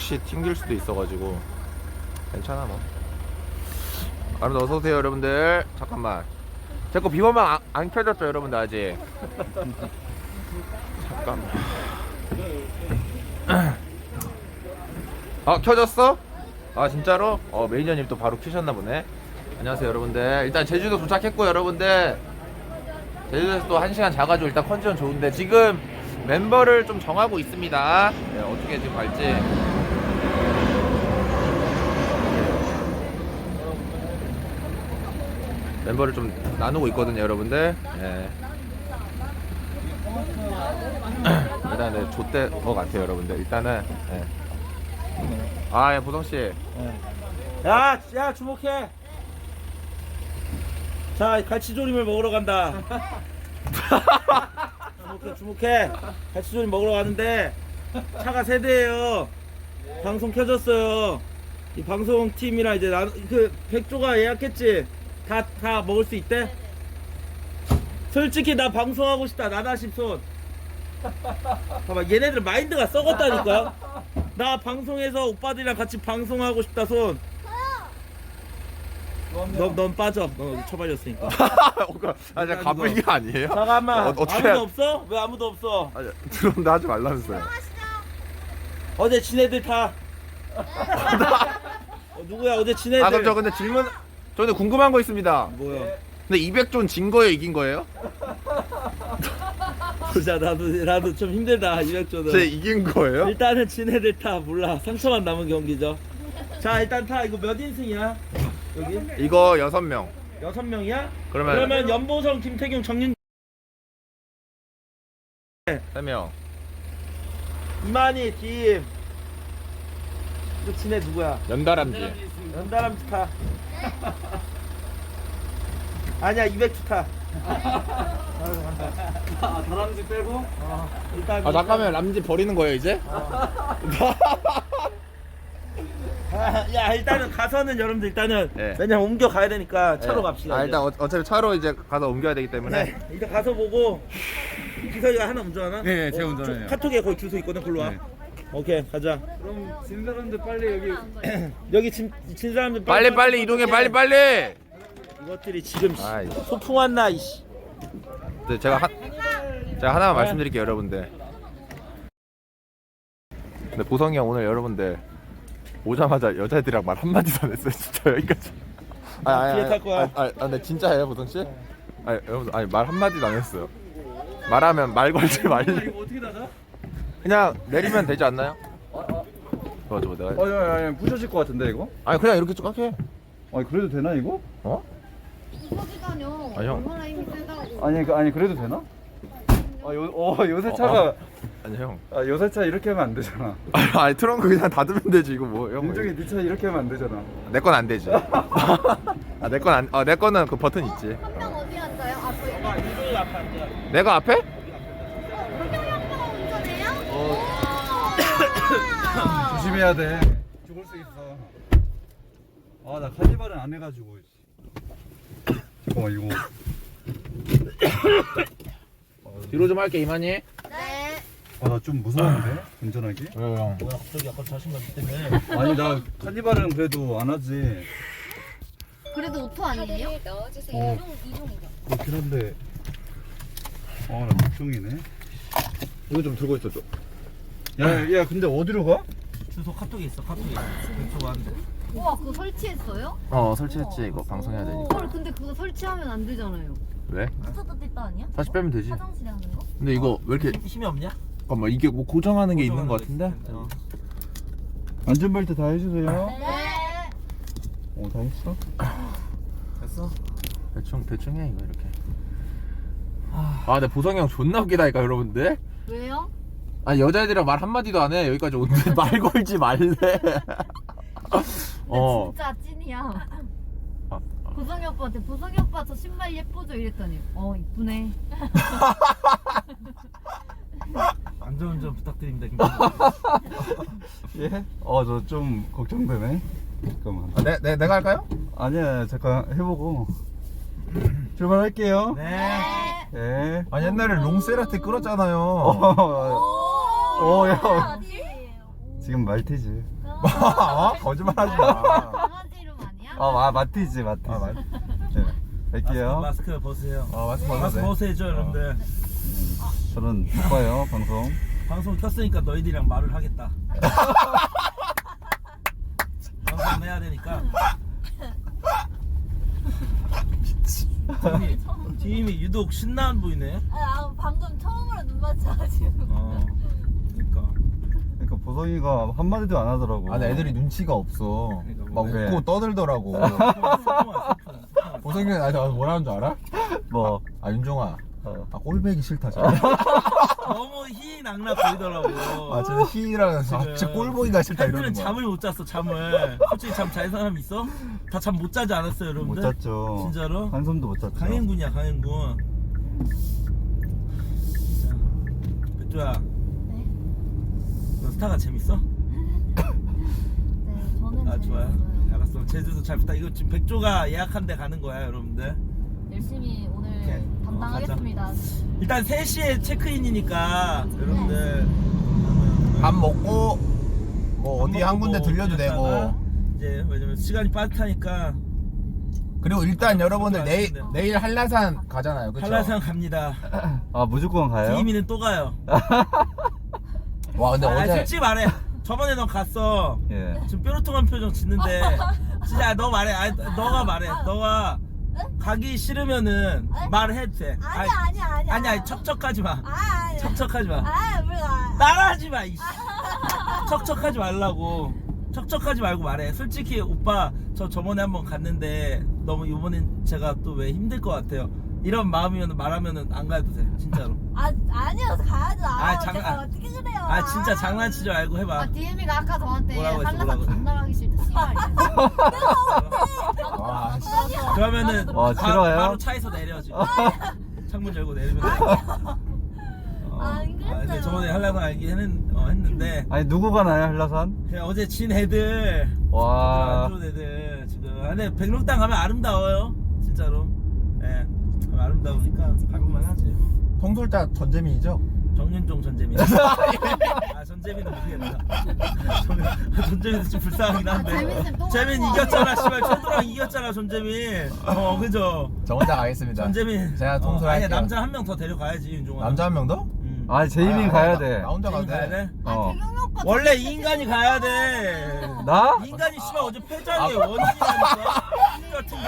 혹시 튕길 수도 있어가지고 괜찮아 뭐. 여러분들 어서오세요 여러분들. 잠깐만 제거 비번방 안 켜졌죠 여러분들 아직. 잠깐만. 켜졌어? 아 진짜로? 매니저님 또 바로 켜셨나 보네. 안녕하세요 여러분들. 일단 제주도 도착했고 여러분들 제주도에서 또 1시간 자가지고 일단 컨디션 좋은데 지금 멤버를 좀 정하고 있습니다. 네, 어떻게 지금 갈지. 멤버를 좀 나누고 있거든요 여러분들. 네. 일단 네, 좆대 것 같아요 여러분들. 일단은 네. 예, 보성씨. 야 주목해. 자 갈치조림을 먹으러 간다. 주목해. 갈치조림 먹으러 가는데 차가 세 대예요. 방송 켜졌어요. 이 방송팀이랑 이제 그 백조가 예약했지. 다 먹을 수 있대. 솔직히 나 방송하고 싶다. 나다 싶손. 봐봐 얘네들 마인드가 썩었다니까. 나 방송에서 오빠들이랑 같이 방송하고 싶다 손. 넌 빠져. 너 처발렸으니까. 제가 가불 게 아니에요? 잠깐만. 어떻게 아무도 없어? 왜 아무도 없어? 들어온다 하지 말라면서요. 어제 지네들 다. 누구야 어제 지네들. 그럼 저 근데 저는 궁금한 거 있습니다. 뭐야? 근데 200존 진 거예요 이긴 거예요? 보자 나도 좀 힘들다 200조는. 제 이긴 거예요? 일단은 지네들 타 몰라. 상처만 남은 경기죠. 자 일단 타. 이거 몇 인승이야? 여기? 이거 6명. 6명이야? 그러면 그러면 연보성, 김태경, 정윤 3명. 이만희, 김. 이거 지네 누구야? 연다람쥐. 연다람쥐 타. 아니야 200주 타. 다람쥐 빼고? 일단 잠깐만 람쥐 버리는 거예요 이제? 야 일단은 가서는 여러분들 일단은 네. 왜냐면 옮겨 가야 되니까 차로 갑시다. 일단 어차피 차로 이제 가서 옮겨야 되기 때문에. 네, 일단 가서 보고. 기석이가 하나 운전하나? 네, 제가 운전해요. 카톡에 거기 주소 있거든. 글로 와. 네. 오케이 가자. 그럼 진 사람들 빨리 여기 여기 진 사람들 빨리 이동해 빨리. 이것들이 지금 아이. 소풍 왔나 이씨. 네, 제가 하나만 말씀드릴게요 여러분들. 근데 보성이 형 오늘 여러분들 오자마자 여자애들이랑 말 한마디도 안 했어요 진짜 여기까지. 뒤에 탈 거야. 근데 진짜예요 보성 씨? 여러분들 말 한마디도 안 했어요. 말하면 말 걸지 말래. 이거 어떻게 나가? 그냥 내리면 되지 않나요? 맞아 내가. 아니 부셔질 것 같은데 이거? 그냥 이렇게 쭉 할게. 아니 그래도 되나 이거? 어? 이거지다뇨. 아니, 형. 얼마나 힘이 세다고. 아니 그래도 되나? 요새 차가 아니 형. 요새 차 이렇게 하면 안 되잖아. 트렁크 그냥 닫으면 되지 이거 뭐 형. 윤종이 네 차 이렇게 하면 안 되잖아. 내 건 안 되지. 내 거는 그 버튼 있지. 한 명 어디 앉아요? 아, 저희 이거 앞에 앉아. 내가 앞에? 한명이 아빠가 운전해요? 조심해야 돼. 죽을 수 있어. 나 카니발은 안 해가지고. 잠깐만 이거. 뒤로 좀 할게 이만희. 네. 나 좀 무서운데 운전하기? 왜요 형? 뭐야 갑자기 아까 자신감 때문에. 아니 나 카니발은 그래도 안 하지. 그래도 오토 아니에요? 어. 이종이죠. 그렇긴 한데. 나 걱정이네. 이거 좀 들고 있어 좀. 야 근데 어디로 가? 주소 카톡에 있어. 카톡에. 왼쪽 왔는데. 우와, 그거 설치했어요? 설치했지 이거 방송해야 되니까. 헐, 근데 그거 설치하면 안 되잖아요. 왜? 붙었다 뗐다 아니야? 다시 빼면 되지. 화장실에 하는 거? 근데 이거 왜 이렇게 힘이 없냐? 잠깐만 이게 뭐 고정하는 게 있는 거 같은데? 안전벨트 다 해주세요. 네. 다 했어? 됐어. 대충 해 이거 이렇게. 근데 보성이 형 존나 웃기다니까 여러분들. 왜요? 여자애들이랑 말 한마디도 안 해. 여기까지 오는데 말 걸지 말래. 진짜 찐이야. 보성이 오빠한테 보성이 오빠 저 신발 예쁘죠? 이랬더니 이쁘네. 안전운전 부탁드립니다. 예? 저 좀 걱정되네. 잠깐만. 내가 할까요? 아니야, 잠깐 해보고. 출발할게요. 네. 예. 옛날에 롱세라테 끌었잖아요. 야. 어디예요? 지금 말티즈. 거짓말하지 마. 강아지 이름 아니야? 마티즈. 네. 뵐게요. 마스크 벗으세요. 마스크 마스크 벗으세요 여러분들. 저는 못 봐요 방송. 방송 켰으니까 너희들이랑 말을 하겠다. 방송 해야 되니까. 팀이 유독 신나 보이네. 방금 처음으로 눈 맞춰가지고. 그러니까 보성이가 한마디도 안 하더라고. 아니 애들이 눈치가 없어. 막 왜? 웃고 떠들더라고. 보성이는 나한테 와서 뭐라는 줄 알아? 뭐. 윤종아. 어. 꼴배기 싫다. 너무 희낙낙 보이더라고. 진짜 희랑 진짜 꼴보기가 싫다 이러는 팬들은 거야. 잠을 못 잤어 잠을. 솔직히 잠 잘 사람 있어? 다 잠 못 자지 않았어요 못 여러분들? 잤죠. 진짜로? 한숨도 못 잤죠. 강행군이야 강행군. 자, 백조야 네. 너 스타가 재밌어? 네, 저는 좋아요. 재밌어요. 알았어. 제주도 잘 부탁. 이거 지금 백조가 예약한 데 가는 거야 여러분들. 열심히 오늘 오케이. 담당하겠습니다. 일단 3시에 체크인이니까 여러분들 밥 먹고 뭐 어디 한 군데 들려도 그랬다가 되고. 이제 왜냐면 시간이 빠듯하니까 그리고 일단 여러분들 그것도 내일 한라산 가잖아요. 그쵸? 한라산 갑니다. 무조건 가요? 디미는 또 가요. 와 근데 어제 솔직히 말해. 저번에 너 갔어. 예. 지금 뾰루통한 표정 짓는데 진짜 너 말해. 너가 말해. 너가 가기 싫으면은 말해도 돼. 아니야. 척척하지 마. 척척하지 마. 우리가 따라하지 마. 이씨. 척척하지 말라고. 척척하지 말고 말해. 솔직히 오빠 저번에 한번 갔는데 너무 이번엔 제가 또 왜 힘들 것 같아요. 이런 마음이면 말하면은 안 가도 돼. 진짜로. 아니요 가야죠. 제가 어떻게 그래요? 진짜 장난치지 말고 해봐. DM이가 아까 저한테 뭐라고 했어, 한라산 뭐라고 했어? 존나 가기 싫다 씨발. 와, 그러면은 와, 싫어요? 바로 차에서 내려 지금. 창문 열고 내리면 돼. 안 그랬어요. 근데 저번에 한라산 알긴 했는데 아니 누구 가나요 한라산? 그냥 어제 진 애들 와. 안 좋은 애들 지금. 근데 백록당 가면 아름다워요 진짜로. 예, 아름다우니까 가볼만 하지. 통솔자 전재민이죠? 정윤종 전재민. 전재민은 모르겠다. 전재민도 좀 불쌍하긴 한데. 재민은 또 재민 갖고 이겼잖아 씨발. 최도랑 이겼잖아 전재민. 그죠. 저 혼자 가겠습니다. 전재민. 제가 통솔할게요. 아니 남자 한 명 더 데려가야지 윤종아. 남자 한 명 더? 제이민 가야 돼. 나 혼자 가도 가야 돼. 돼? 태경이 오빠 원래 이 인간이 가야 돼. 나? 이 인간이 씨발 어제 패장의 원인이라니까. 같은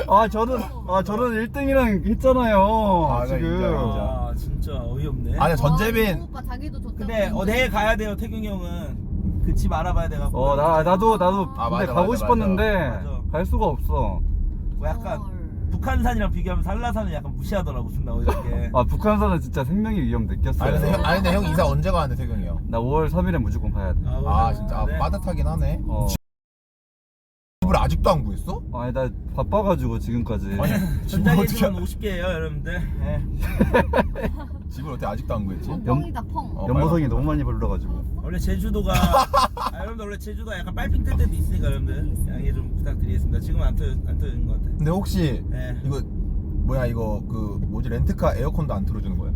경우. 저는 1등이랑 했잖아요. 네, 지금. 인정. 진짜 어이없네. 아니 전재민 태경 오빠 자기도 좋다고. 근데 내일 가야 돼요 태경이 형은. 그 집 알아봐야 돼가지고. 나도 아, 근데 맞아, 가고 맞아, 싶었는데 맞아. 갈 수가 없어. 뭐 약간 북한산이랑 비교하면 한라산은 약간 무시하더라고 존나 어이없게. 북한산은 진짜 생명의 위험 느꼈어요. 근데 형 이사 언제 가는데 태경이 형? 나 5월 3일에 무조건 가야 돼. 진짜 네. 빠듯하긴 하네. 어. 집을 아직도 안 구했어? 아니 나 바빠가지고 지금까지. 전자기술은 50개예요 여러분들. 네. 집을 어떻게 아직도 안 구했지? 펑이다 펑. 연보성이 너무 많이 불러가지고. 원래 제주도가 여러분들 원래 제주도가 약간 빨핑 뜰 때도 있으니까 여러분들 양해 좀 부탁드리겠습니다. 지금 안 터지는 것 같아. 근데 혹시 네. 이거 렌트카 에어컨도 안 틀어주는 거야?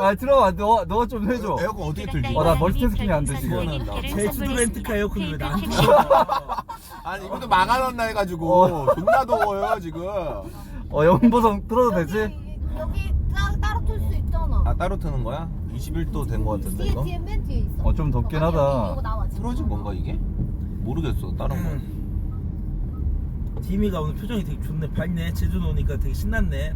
아니 틀어봐. 너가 좀 해줘. 에어컨 어떻게 틀지? 나 멀티태스킹이 안 돼, 지금. 제주도 렌트카 에어컨을 왜 나한테 아니 이것도 막아놨나 해가지고 존나 더워요 지금. 연보성 틀어도 되지? 여기 따로 틀 수 있잖아. 따로 트는 거야? 21도 된 거 같은데 이거? 뒤에 맨 뒤에 있어. 좀 덥긴 아니, 하다. 이거 나와, 지금. 틀어진 건가 이게? 모르겠어 다른 거. 디미가 오늘 표정이 되게 좋네. 밝네. 제주도 오니까 되게 신났네.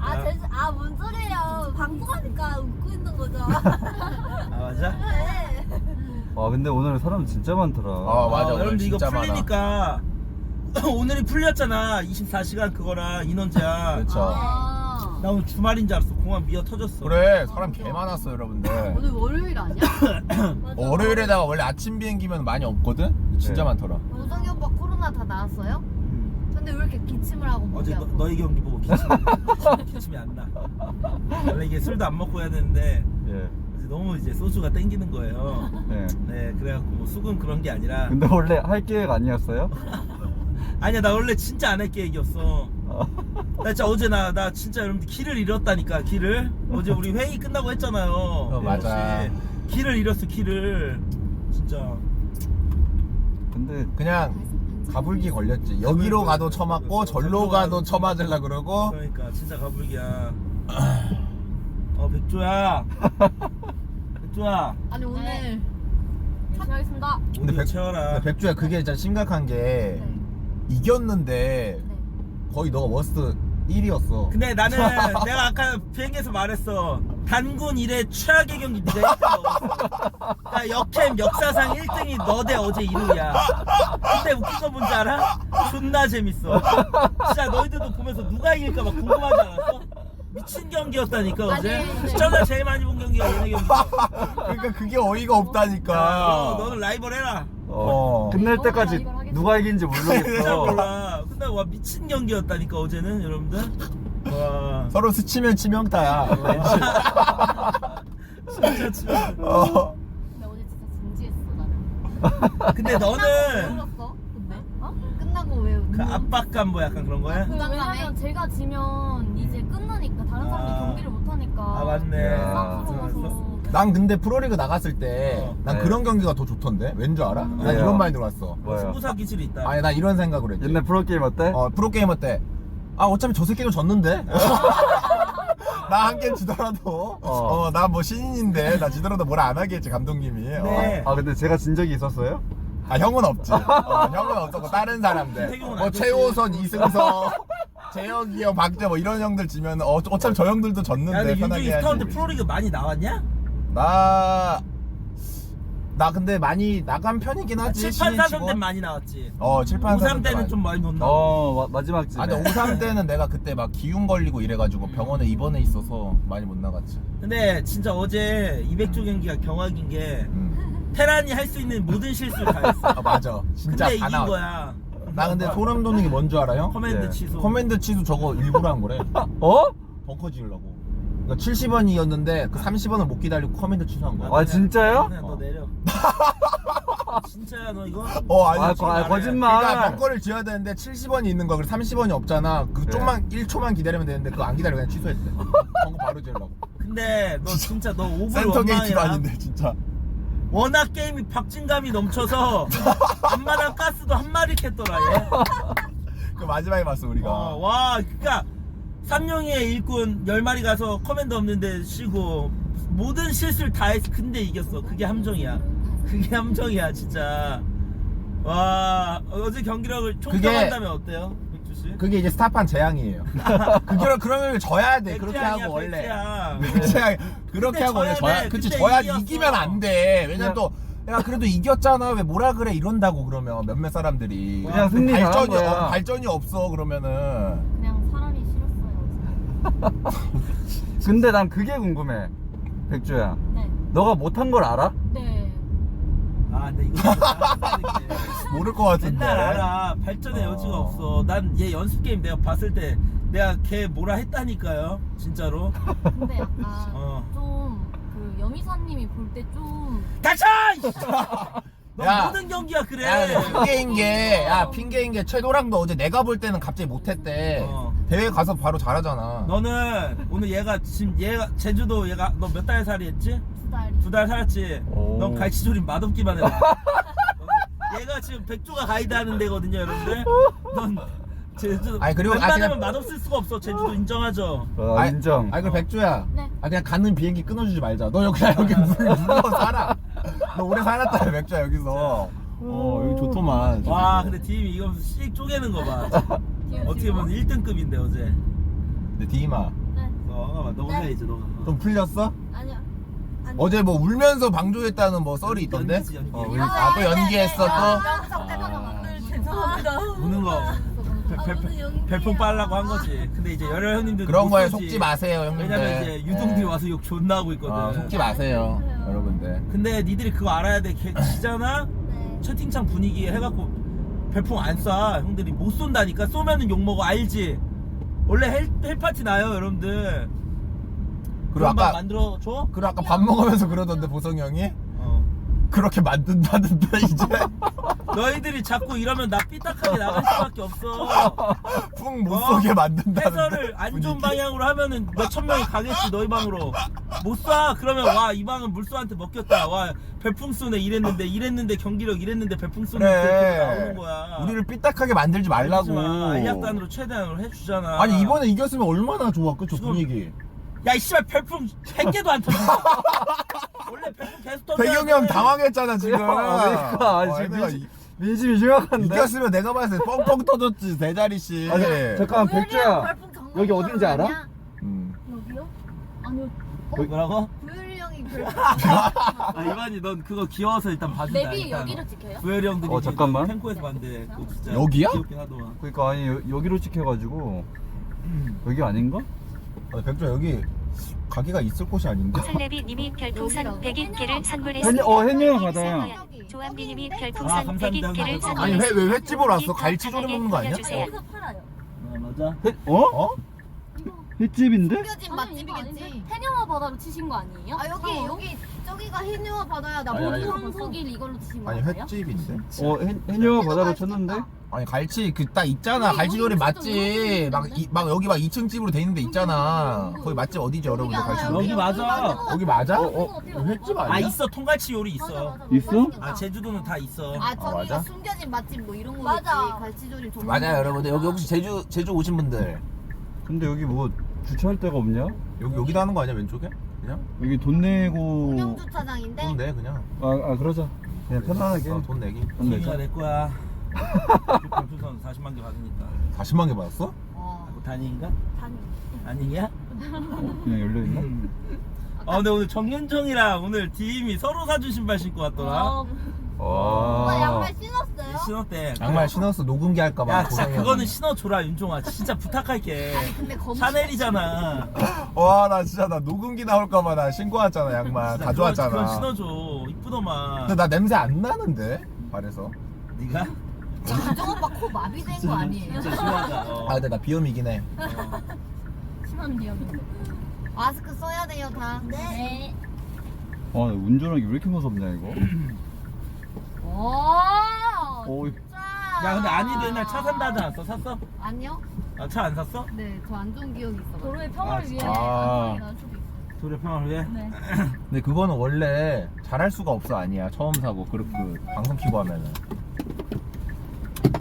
뭔 소리예요. 방송하니까 웃고 있는 거죠. 맞아? 네. 근데 오늘 사람 진짜 많더라. 맞아, 오늘 여러분들 이거 진짜 많아. 풀리니까 오늘이 풀렸잖아. 24시간 그거랑 인원 제한. 그렇죠. 나 오늘 주말인 줄 알았어. 공항 미어 터졌어. 그래 사람 개 많았어 여러분들. 오늘 월요일 아니야? 맞아. 월요일에다가 원래 아침 비행기면 많이 없거든? 진짜 네. 많더라. 우성이 오빠 코로나 다 나았어요? 근데 왜 이렇게 기침을 하고 어제 목이 아파? 너희 경기 보고 기침이 안 나. 원래 이게 술도 안 먹고 해야 되는데 예. 어제 너무 이제 소주가 땡기는 거예요. 네. 네, 그래갖고 뭐 수금 그런 게 아니라. 근데 원래 할 계획 아니었어요? 아니야, 나 원래 진짜 안 할 계획이었어. 나 진짜 어제 나 진짜 여러분들 길을 잃었다니까. 길을 어제 우리 회의 끝나고 했잖아요. 맞아. 길을 잃었어 길을. 진짜. 근데 그냥 가불기 걸렸지. 여기로 가도 쳐맞고 절로 가도 쳐맞으려 그러고. 그러니까 진짜 가불기야. 백조야. 백조야. 아니 오늘 열심히 하겠습니다. 근데 오늘 채워라. 근데 백주야 그게 진짜 심각한 게 네. 이겼는데 네. 거의 너가 워스트 1위였어. 근데 나는 내가 아까 비행기에서 말했어. 단군 이래 최악의 경기 네가 1등 먹었어. 야, 역캠 역사상 1등이 너 대 어제 이루야. 근데 웃긴 거 뭔지 알아? 존나 재밌어. 진짜 너희들도 보면서 누가 이길까 막 궁금하지 않았어? 미친 경기였다니까 어제. 아니, 시청자 제일 많이 본 경기가 얘네 경기. 그러니까 그게 어이가 없다니까. 너는 라이벌 해라. 끝날 너무 때까지 이걸 하겠어. 누가 이긴지 잘 모르겠어. 몰라. 근데 와 미친 경기였다니까 어제는 여러분들. 와. 서로 스치면 치명타야. 진짜 진짜. 근데 어제 진짜 진지했어 나는. 근데 너는 왜 울었어? 근데? 끝나고 왜 그 압박감 뭐 약간 그런 거야? 왜냐면 제가 지면 이제 끝나니까 다른 사람들이 경기를 못 하니까. 아 맞네. 야. 무서워서. 난 근데 프로리그 나갔을 때 난 네. 그런 경기가 더 좋던데. 왠 줄 알아? 난 왜요? 이런 말이 들어왔어. 뭐야? 승부사 기질이 있다. 아니 나 이런 생각을 했지. 옛날 프로게임 어때? 프로게이머 때 어차피 저 새끼는 졌는데. 나 한 게임 지더라도 나 뭐 신인인데 나 지더라도 뭘 안 하겠지 감독님이. 네. 아 근데 제가 진 적이 있었어요? 형은 없지. 형은 없었고 다른 사람들 태경은 뭐 안 졌지. 최호선, 이승서, 재혁이 형, 박재 뭐 이런 형들 지면 어차피 저 형들도 야, 졌는데 근데 편하게 윤중이 스타운드 해야지. 프로리그 많이 나왔냐? 나 근데 많이 나간 편이긴 하지. 7판 신인 4선 치고. 때는 많이 나왔지. 7판 5-3 때는 좀 많이 못 나와. 마지막 집에. 근데 53 때는 내가 그때 막 기운 걸리고 이래가지고 병원에 입원해 있어서 많이 못 나갔지. 근데 진짜 어제 200조 경기가 경악인 게 테란이 할 수 있는 모든 실수를 다 했어. 맞아. 진짜 근데 다 이긴 나왔어. 거야. 나 근데 소름 돋는 게 뭔 줄 알아 형? 커맨드 네. 취소. 커맨드 치수 저거 일부러 한 거래. 벙커 지으려고. 그러니까 70원이었는데 그 30원을 못 기다리고 커맨드 취소한 거야. 아 진짜요? 그냥 너 내려. 진짜야 너 이거? 아, 거짓말. 그러니까 벙커를 지어야 되는데 70원이 있는 거야. 그래서 30원이 없잖아. 그 네. 좀만 1초만 기다리면 되는데 그거 안 기다리고 그냥 취소했대. 벙커 바로 지으려고. 근데 너 진짜 너 오브를 센터 게이트도 원망해라. 아닌데 진짜. 워낙 게임이 박진감이 넘쳐서 앞마당 가스도 한 마리 캤더라 얘. 그 마지막에 봤어 우리가. 와 그니까 삼룡이의 일꾼 10마리 가서 커맨드 없는데 쉬고 모든 실수를 다 했어. 근데 이겼어. 그게 함정이야. 그게 함정이야 진짜. 와 어제 경기력을 총평한다면 어때요? 백주씨? 그게 이제 스타판 재앙이에요. 그러면 져야 돼. 그렇게 하고 원래. 그렇게 근데 하고 원래 져야 져야. 돼. 그치 근데 져야 이겼어. 이기면 안 돼. 왜냐면 또 야 그래도 이겼잖아 왜 뭐라 그래 이런다고 그러면 몇몇 사람들이 그냥 승리 잘한 발전이 거야. 발전이 없어 그러면은. 그냥 사람이 싫었어요. 근데 난 그게 궁금해. 백조야. 네. 너가 못한 걸 알아? 네. 아 근데 이거 모를 것 같은데. 맨날 알아. 발전의 여지가 없어. 난 얘 연습 게임 내가 봤을 때 내가 걔 뭐라 했다니까요. 진짜로. 근데 약간 좀 그 여미사님이 볼 때 좀 닥쳐! 너 야. 모든 경기야 그래. 야, 핑계인 게 최도랑도 어제 내가 볼 때는 갑자기 못했대. 대회 가서 바로 잘하잖아. 너는 오늘 얘가 제주도 얘가 너 몇 달 살이 했지? 2달. 2달 살았지? 오. 넌 갈치조림 맛없기만 해. 얘가 지금 백조가 가이드 하는 데거든요 여러분들. 넌 제주도 아니, 그리고 웬만하면 그냥- 맛없을 수가 없어. 제주도 인정하죠. 인정. 아니 그 백조야. 네. 그냥 가는 비행기 끊어주지 말자. 너 그냥 여기 물러 살아. 너 오래 살았다 백조야 여기서. 여기 좋더만. 와 근데 팀이 이거 씩 쪼개는 거 봐. 어떻게 보면 1등급인데 어제. 근데 디마 네. 너가 너가 해 이제 너가. 좀 풀렸어? 아니요. 아니요. 어제 뭐 울면서 방조했다는 뭐 썰이 있던데? 연기지, 연기. 또 연기했어 또? 죄송합니다. 우는 거. 별풍 빨라고 한 거지. 근데 이제 열혈 형님들 그런 거에 속지 마세요 형님들. 왜냐면 이제 유동들이 와서 욕 존나 하고 있거든. 속지 마세요 여러분들. 근데 니들이 그거 알아야 돼. 걔 지잖아? 네. 채팅창 분위기 해갖고 별풍 안 쏴. 형들이 못 쏜다니까. 쏘면은 욕먹어. 알지? 원래 헬파티 나요 여러분들. 그리고 그런 방 아까 만들어줘? 그리고 아까 밥 먹으면서 그러던데 보성이 형이 어. 그렇게 만든다는데 이제 너희들이 자꾸 이러면 나 삐딱하게 나갈 수밖에 없어. 푹 못 쏘게 만든다는데. 해설을 안 좋은 방향으로 하면은 몇천 명이 가겠지 너희 방으로. 못 쏴. 그러면 와 이 방은 물소한테 먹혔다. 와 별풍쏘네 이랬는데 경기력 이랬는데 별풍쏘네 그래. 나오는 거야. 우리를 삐딱하게 만들지 말라고. 알약단으로 최대한으로 해주잖아. 아니 이번에 이겼으면 얼마나 좋아 그쵸 지금- 분위기. 야, 이 씨발 별풍 100개도 안 터진다. 원래 별풍 계속 터져. 배경이 형 당황했잖아 지금. 그러니까 아니, 지금 민심이 심각한데. 이겼으면 내가 봤을 때 뻥뻥 터졌지 대자리씨. 아니, 잠깐만 구현이 백조야. 형 별풍 정말 여기 어딘지 알아? 아니야? 음. 여기요? 아니요. 뭐라고? 구현이 형이 별풍. 아, 이반이 넌 그거 귀여워서 일단 봐준다. 맵이 일단. 여기로 찍혀요? 구혜리 형들이 어, 잠깐만. 펜코에서 봤는데 그거 진짜 여기야? 귀엽긴 하더만. 그러니까 아니 여기로 찍혀가지고 여기 아닌가? 백조 여기 가게가 있을 곳이 아닌데. 설레비님이 별풍선 여기라고? 100개를 선물했습니다. 혜니형 받아요. 조한비님이 아, 별풍선 감사합니다. 100개를 아니, 선물했습니다. 왜 횟집으로 왔어? 갈치조림 먹는 거 아니야? 올려주세요. 여기서 팔아요. 맞아. 어? 어? 횟집인데? 숨겨진 맛집이겠지. 해녀와 바다로 치신 거 아니에요? 아 여기 저기가 해녀와 바다야. 나 아니, 아니. 황소길 이걸로 치신 거 아니 아니에요? 횟집인데? 해녀와 바다로 쳤는데? 아니 갈치 그 딱 있잖아. 갈치조림 맛집. 막 여기 막 2층 집으로 돼 있는데 있잖아. 거기 맛집 어디죠 여러분들 갈치조림? 여기 맞아. 여기 맞아? 어디 횟집 아 아니야? 있어 통갈치 요리 있어. 있어? 아 제주도는 다 있어. 아 저기가 맞아? 숨겨진 맛집 뭐 이런 거겠지. 맞아. 갈치조림 전문. 맞아요 여러분들. 여기 혹시 제주 오신 분들 근데 여기 뭐 주차할 데가 없냐? 여기다 하는 거 아니야 왼쪽에? 그냥? 여기 돈 내고 공영 주차장인데. 돈 내 그냥. 아 그러자 그냥 편안하게 돈 내기. 돈 기미가 내자. 내 거야. 별풍선 40만 개 받으니까. 40만 개 받았어? 와. 뭐 단위인가? 단위. 아니냐? 그냥 열려있나? 아 근데 오늘 정윤정이랑 오늘 디임이 서로 사준 신발 신고 왔더라. 오빠 양말 신었어요? 신었대. 양말 신었어 녹음기 할까봐. 야 진짜 그거는 신어줘라 윤종아. 진짜 부탁할게. 아니 근데 검. 샤넬이잖아. 와나 진짜 나 녹음기 나올까봐 나 신고 왔잖아 양말 진짜 가져왔잖아. 그건 신어줘. 이쁘더만. 근데 나 냄새 안 나는데 발에서. 네가? 윤정 오빠 코 마비된 거 아니에요? 진짜 심하다. 어. 아 근데 나 비염이긴 해. 심한 비염인데. 마스크 써야 돼요 다. 네. 운전하기 왜 이렇게 무섭냐 이거? 와. 오, 진짜. 야 근데 아니도 옛날 차 산다 하지 않았어? 샀어? 아니요. 아 차 안 샀어? 네, 저 안 좋은 기억이 있어. 도로의 평화를 위해 아. 안전하게 날 수도 있어. 도로 평화를 위해? 네. 근데 그거는 원래 잘할 수가 없어 아니야 처음 사고 그렇게 방송 키고 하면은.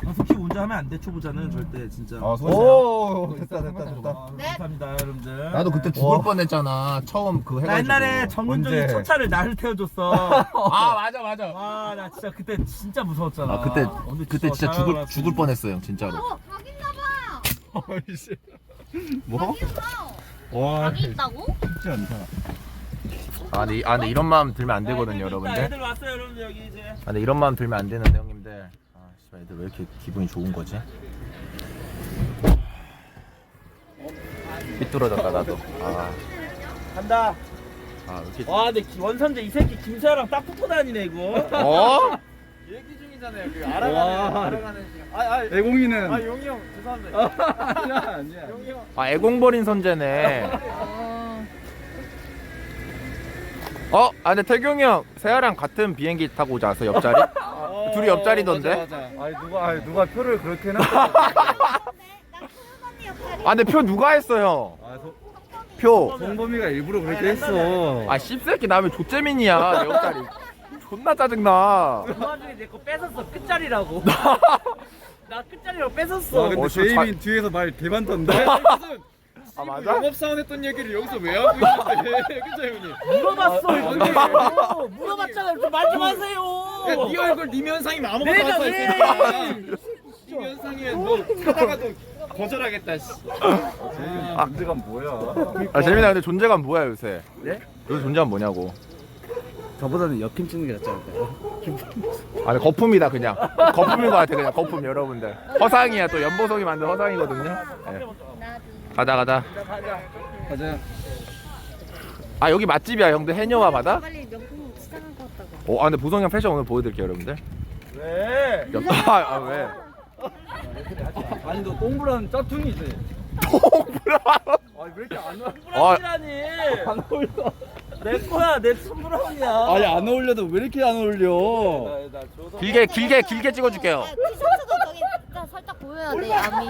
방송키 운전하면 안 돼 초보자는 절대 진짜. 오 됐다 됐다 됐다. 아, 네. 감사합니다 여러분들. 나도 그때 죽을 뻔했잖아 처음 그거 나 해가지고. 옛날에 정윤정이 언제? 첫 차를 나를 태워줬어. 아 맞아. 와 나 진짜 그때 진짜 무서웠잖아. 아 그때 근데 진짜 잘 죽을 알았어. 뻔했어요 진짜로. 각 있나봐. 뭐? 와 각이 있다고? 쉽지 않다. 아 근데 이런 마음 들면 안 되거든요 야, 여러분들. 애들 왔어요 여러분들 여기 이제. 아 근데 이런 마음 들면 안 되는데 형님들. 아 씨발 애들 왜 이렇게 기분이 좋은 거지? 삐뚤어졌다 나도. 간다. 아 이렇게. 와 근데 원선재 이 새끼 김세아랑 딱 붙어 다니네 이거. 어? 얘기 중이잖아요. 그 와. 알아가는 시간. 애공이는 용이 형 죄송합니다. 아니야. 용이 형. 아 애공버린 선재네. 아 근데 태경이 형 세아랑 같은 비행기 타고 오지 않았어 옆자리? 둘이 옆자리던데? 아니 누가 표를 그렇게 해놔? 아 근데 표 누가 했어 형? 표. 송범이가 일부러 그렇게 했어. 아 씹새끼 나 왜 조재민이야 내 옆자리. 존나 짜증나. 그 와중에 내 거 뺏었어 끝자리라고. 나 끝자리라고 뺏었어. 와 근데 저 제이민 뒤에서 말 개많던데. 아 맞아? 영업사원 했던 얘기를 여기서 왜 하고 있는데? 그죠 형님? 물어봤어 아니, 이거. 물어봤잖아요. 말 좀 하세요. 야, 네 얼굴 네 면상이면 아무것도 내가 할 수 왜? 있어. 네 면상이면 너 사다가도 거절하겠다. 씨. 제이민 문제가 뭐야? 아 재민아 근데 존재감 뭐야 요새? 네? 요새 존재감 뭐냐고. 저보다는 역힘 찍는 게 낫지 않을까? 아니 거품이다 그냥. 거품인 것 같아 그냥 거품 여러분들. 허상이야 또 연보성이 만든 허상이거든요. 네. 가자. 가자. 아 여기 맛집이야 형들 해녀와 바다? 빨리 명품 시작할 것 같다고. 아 근데 보성이 형 패션 오늘 보여드릴게요 여러분들. 왜? 아 왜? 아니 너 똥불한 짝퉁이지? 똥불아. 아니 왜 이렇게 안 와? 불안이라니. 안 어울려. 내 거야 내 손브라운이야. 아니 안 어울려도 왜 이렇게 안 어울려? 나 줘서. 길게 찍어줄게요. 티셔츠도 저기 일단 살짝 보여야 돼 암이.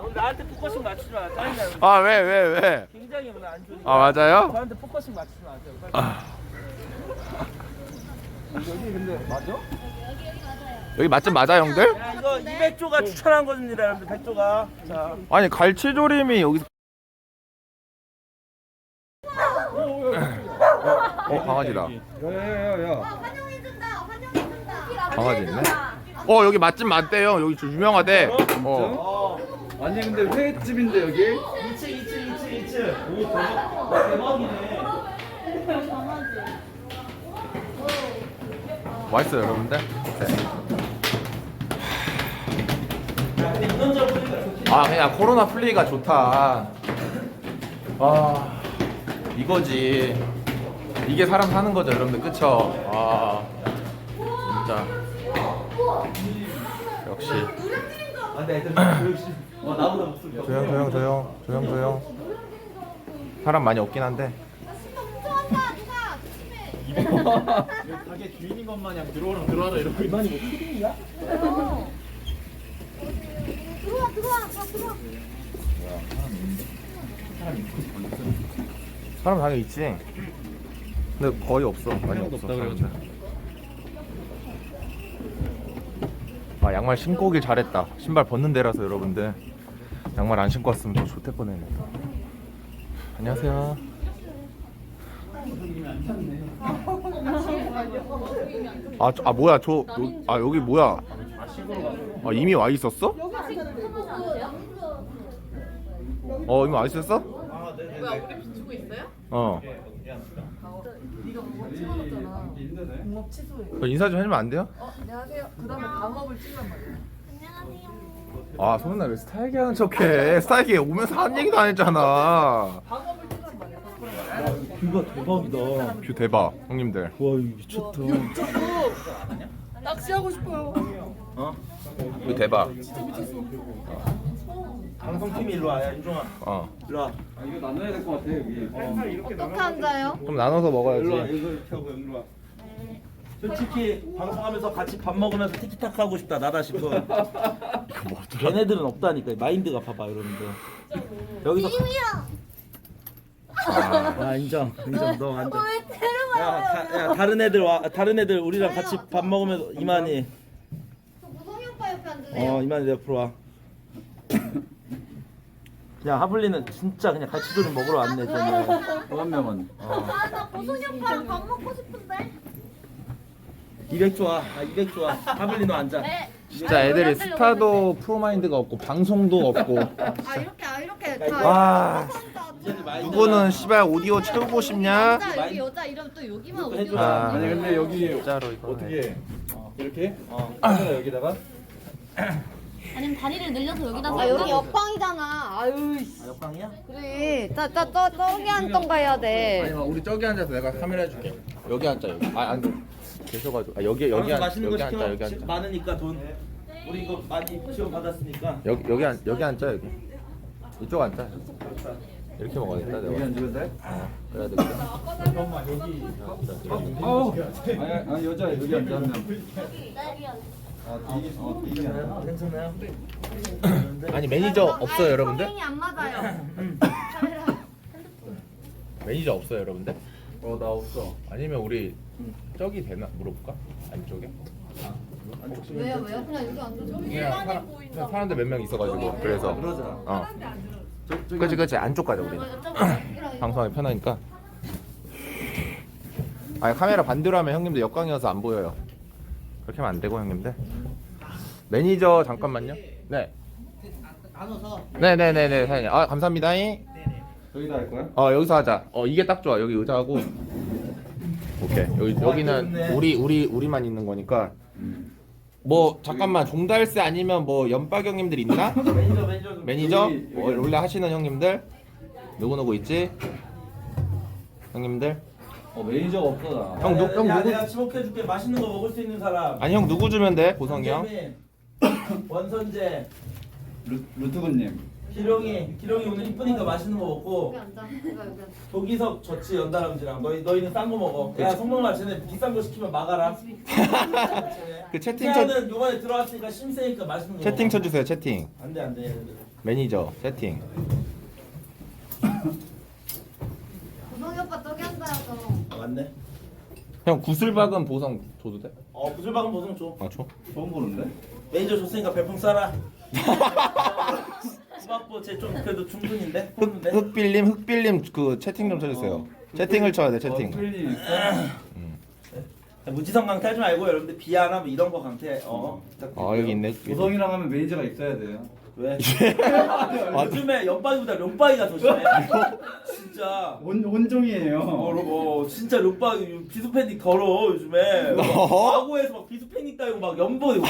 오늘 나한테 포커싱 맞추지 마. 짜증나. 아 왜? 굉장히 오늘 안 좋으니까. 아 맞아요? 저한테 포커싱 맞추지 마세요. 여기 근데 맞아? 여기 맛집 맞아 형들? 야 이거 200조가 추천한 겁니다 여러분들. 100조가. 자. 아니 갈치조림이 여기서 강아지다. 야야야야. 환영해준다. 환영해준다. 강아지 있네. 여기 맛집 맞대요. 여기 좀 유명하대. 아니 근데 회집인데 여기? 2층. 오 대박이네. 맛있어요 여러분들. 근데 이런 점 보니까 좋긴. 아 그냥 코로나 플레이가 좋다. 아 이거지. 이게 사람 사는 거죠 여러분들. 그쵸? 아 진짜 역시 아 근데 애들 조용히. 와 나보다 목소리. 조용. 사람 많이 없긴 한데. 가게 주인인 것 마냥 들어와라 이러고 이만이 뭐 키링이야? 들어와. 다 들어와. 사람 당연히 있지. 근데 거의 없어. 많이 없어. 사람들. 아 양말 신고 오길 잘했다. 신발 벗는 데라서 여러분들 양말 안 신고 왔으면 더 좋대 뻔했네. 안녕하세요. 뭐야 여기 뭐야? 이미 와 있었어? 이미 와 있었어? 뭐야 우리 비추고 있어요? 인사 좀 해주면 안 돼요? 안녕하세요. 그 다음에 방업을 찍으란 말이에요. 아 소문나 왜 스타일게 하는 척해? 스타일게 오면서 한 얘기도 안 했잖아. 방업을 찍으란 말이에요. 뷰가 대박이다. 뷰 대박 형님들. 와 이거 미쳤다. 낚시하고 싶어요. 뷰 대박. 방송팀이 일로 와. 야 윤종아. 일로 와. 이거 나눠야 될 것 같아 여기. 어떻게 앉아요? 좀 나눠서 일로 와. 먹어야지. 이거 이렇게 하고 일로 와. 솔직히 방송하면서 같이 밥 먹으면서 티키타카 하고 싶다 나다 싶어. 이거 뭐더라? 걔네들은 없다니까. 마인드가 봐봐 이러는데. 여기서 인정 너 완전. 야 다른 애들 우리랑 같이 밥 먹으면서 이만희. 무성이 오빠 옆에 앉으세요. 이만희 내 옆으로 와. 야 하블리는 진짜 그냥 같이 조림 먹으러 왔네 저는. 또한 명은. 나 무성이 오빠랑 밥 먹고 싶은데. 200 좋아. 200 좋아. 하블리 너 앉아. 진짜 애들이 스타도 프로마인드가 없고 방송도 없고. 이렇게 와. 다 누구는 씨발 오디오 채우고 싶냐? 여기 여자 이러면 또 여기만 이거 오디오. 해줘. 아니 근데 여기 진짜로 이거 어떻게 해? 이렇게? 카메라 여기다가? 아니면 다리를 늘려서 여기다. 아 여기 옆방이잖아. 아유. 옆방이야? 그래. 저기 앉던가 해야 돼. 우리 저기 앉아서 내가 카메라 해줄게. 여기 앉자 여기. 안 계셔가지고. 여기 방송 맛있는 거 앉자 여기 시키면 앉자. 많으니까 돈. 우리 이거 많이 지원 받았으니까. 여기 앉자 여기. 이쪽 앉자. 이렇게 먹어야겠다 여기 내가. 앉으면 돼? 그래야 되겠다. 아니 여자 여기 앉아 한 명. 괜찮아요? 아니 매니저 없어요 여러분들? 성향이 안 맞아요. 매니저 없어요 여러분들? 나 없어. 아니면 우리 저기 되나 물어볼까? 안쪽에? 왜요? 그냥 여기 앉아. 그냥 사람들 몇 명 있어가지고 그래서 그러자. 그치 안쪽 가자 우리. 방송하기 편하니까. 아니 카메라 반대로 하면 형님들 역광이어서 안 보여요. 그렇게 하면 안 되고 형님들. 매니저 잠깐만요. 네. 네네네네 사장님. 감사합니다. 여기다 할 거야? 여기서 하자. 이게 딱 좋아. 여기 의자하고. 오케이. 여기는 우리만 있는 거니까. 뭐 잠깐만 종달새 아니면 뭐 연박 형님들 있나? 매니저? 원래 하시는 형님들? 누구 있지? 형님들? 매니저가 없어 나. 형 누구? 내가 지목해줄게. 맛있는 거 먹을 수 있는 사람. 아니 형 누구 주면 돼? 보성이 형? 원선재. 루트군님. 기룡이 오늘 이쁘니까 맛있는 거 먹고 여기 앉아. 내가 여기 앉아. 조기석 젖지 연다람쥐랑 너희는 싼 거 먹어. 야 성동아 쟤네 비싼 거 시키면 막아라. 그 채팅 쳐 태아는 요번에 들어왔으니까 심세니까 맛있는 거 채팅 먹어. 쳐주세요. 채팅. 안돼. 매니저 채팅. 구성이 오빠 저기 앉아서. 맞네. 형 구슬박은 보상 줘도 돼? 부들박은 보성 줘. 아 줘? 처음 보는데? 매니저 줬으니까 별풍 쏴라. 수박보 쟤좀 그래도 중근인데? 흑빌님 그 채팅 좀 쳐주세요. 채팅을 쳐야 돼 채팅. 필리 있어? 무지성 강퇴하지 말고 여러분들 비하 안 하면 이런 거 강퇴. 아 여기 있네. 보성이랑 하면 매니저가 있어야 돼요. 왜? 요즘에 연박이보다 룡박이가 더 심해. 진짜. 혼종이에요. 진짜 룡박이 비수팬닉 더러 요즘에. 과거에서 막 비수팬닉 따위고 막 연보이.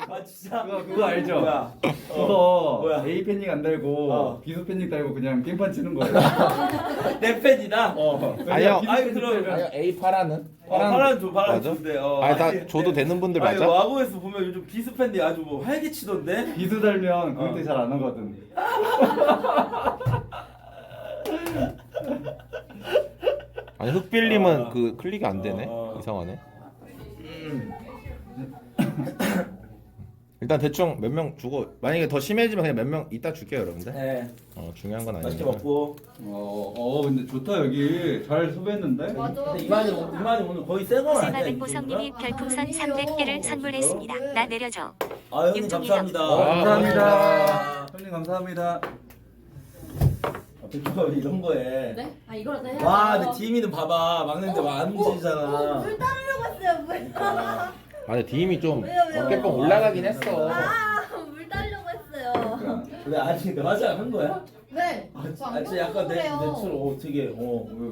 아 진짜. 그거 알죠? 뭐야? 그거 뭐야? A 팬닉 안 달고 비수 팬닉 달고 그냥 깽판 치는 거예요. 내 팬이다. 아니 형. 아니 그럼. A 파라는? 파란 맞아? 좋은데. 아니 다 줘도 되는 분들 아니 맞아? 와보에서 보면 요즘 비수팬닉 아주 뭐 활기치던데. 비수 달면 그때 잘 안 하거든. 아니 흑빌님은 그 클릭이 안 되네. 이상하네. 일단 대충 몇 명 주고 만약에 더 심해지면 그냥 몇 명 이따 줄게요 여러분들. 네. 중요한 건 맛있게 아니니까. 먹고. 근데 좋다 여기 잘 소개했는데. 맞아. 근데 이만이 오늘 거의 새거 아니야? 세마백 보성님이 별풍선 300개를 선물했습니다. 나 내려줘. 아 형님 감사합니다. 감사합니다. 형님 감사합니다. 백조가 왜 이런 거에. 네? 아 이거라도 해야지. 와, 근데 디미는 봐봐. 막는데 안 움직이잖아. 물 따르려고 했어요. 물. 아 근데 디임이 좀 왜요? 어깨뽕 올라가긴 했어. 물 따르려고 했어요. 근데 아니 맞아 한 거야? 네. 진짜 약간 내추럴 되게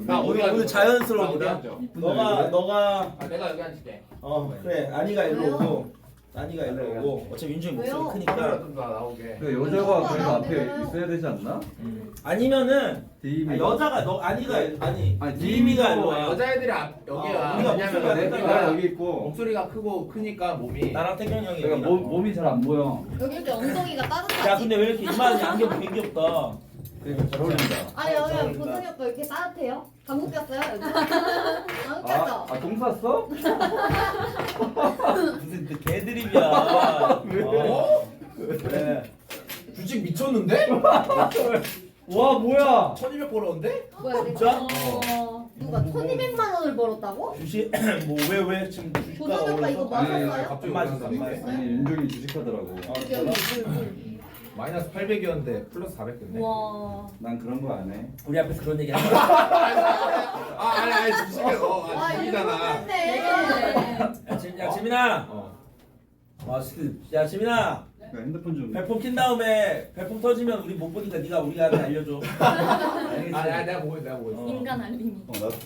나 어디 오늘 자연스러운다. 너가 내가 여기 앉을게. 그래 아니가 일로 오고 아니가 일로 오고 어차피 윤중이 목소리 왜요? 크니까 좀더 나오게. 그 여자가 그래도 앞에 있어야 되지 않나? 아니면은 디임이 여자가 아니가 아니 아니, 디미가 일로 와. 여자애들이 여기야. 우리가 왜냐면 목소리가 내가 여기 있고 목소리가 크니까 몸이. 나랑 태경 형이 내가 여기랑. 몸이 잘 안 보여. 여기 이렇게 엉덩이가 따뜻하지. 야 근데 왜 이렇게 이마에 안경 되게 귀엽다. 그러니까 잘 어울린다. 아니 여기 보성이 오빠 이렇게 따뜻해요? 방구 꼈어요? 여기? 안 꼈죠? 똥 쌌어? 무슨 개드립이야. 왜? 주식 미쳤는데? 와 뭐야? 1200 벌었는데? 뭐야 진짜? 누가 1200만 원을 벌었다고? 주식 왜 지금 주식가가 보성이 오빠 이거 올라서? 뭐 하셨어요? 갑자기 맛있어, 올랐는데? 맛있어. 아니 윤종이 주식하더라고. 여기 물. 마이너스 800이었는데 플러스 400 됐네. 와. 난 그런 거 안 해. 우리 앞에서 그런 얘기 하는 거야. 아니 주식에서 아 이거 주식이잖아. 못했네. 야 지민아. 야 지민아. 그러니까 핸드폰 좀. 배폼 킨 다음에 배폼 터지면 우리 못 보니까 네가 우리한테 알려줘. 알겠지? 내가 보고 인간 알림이.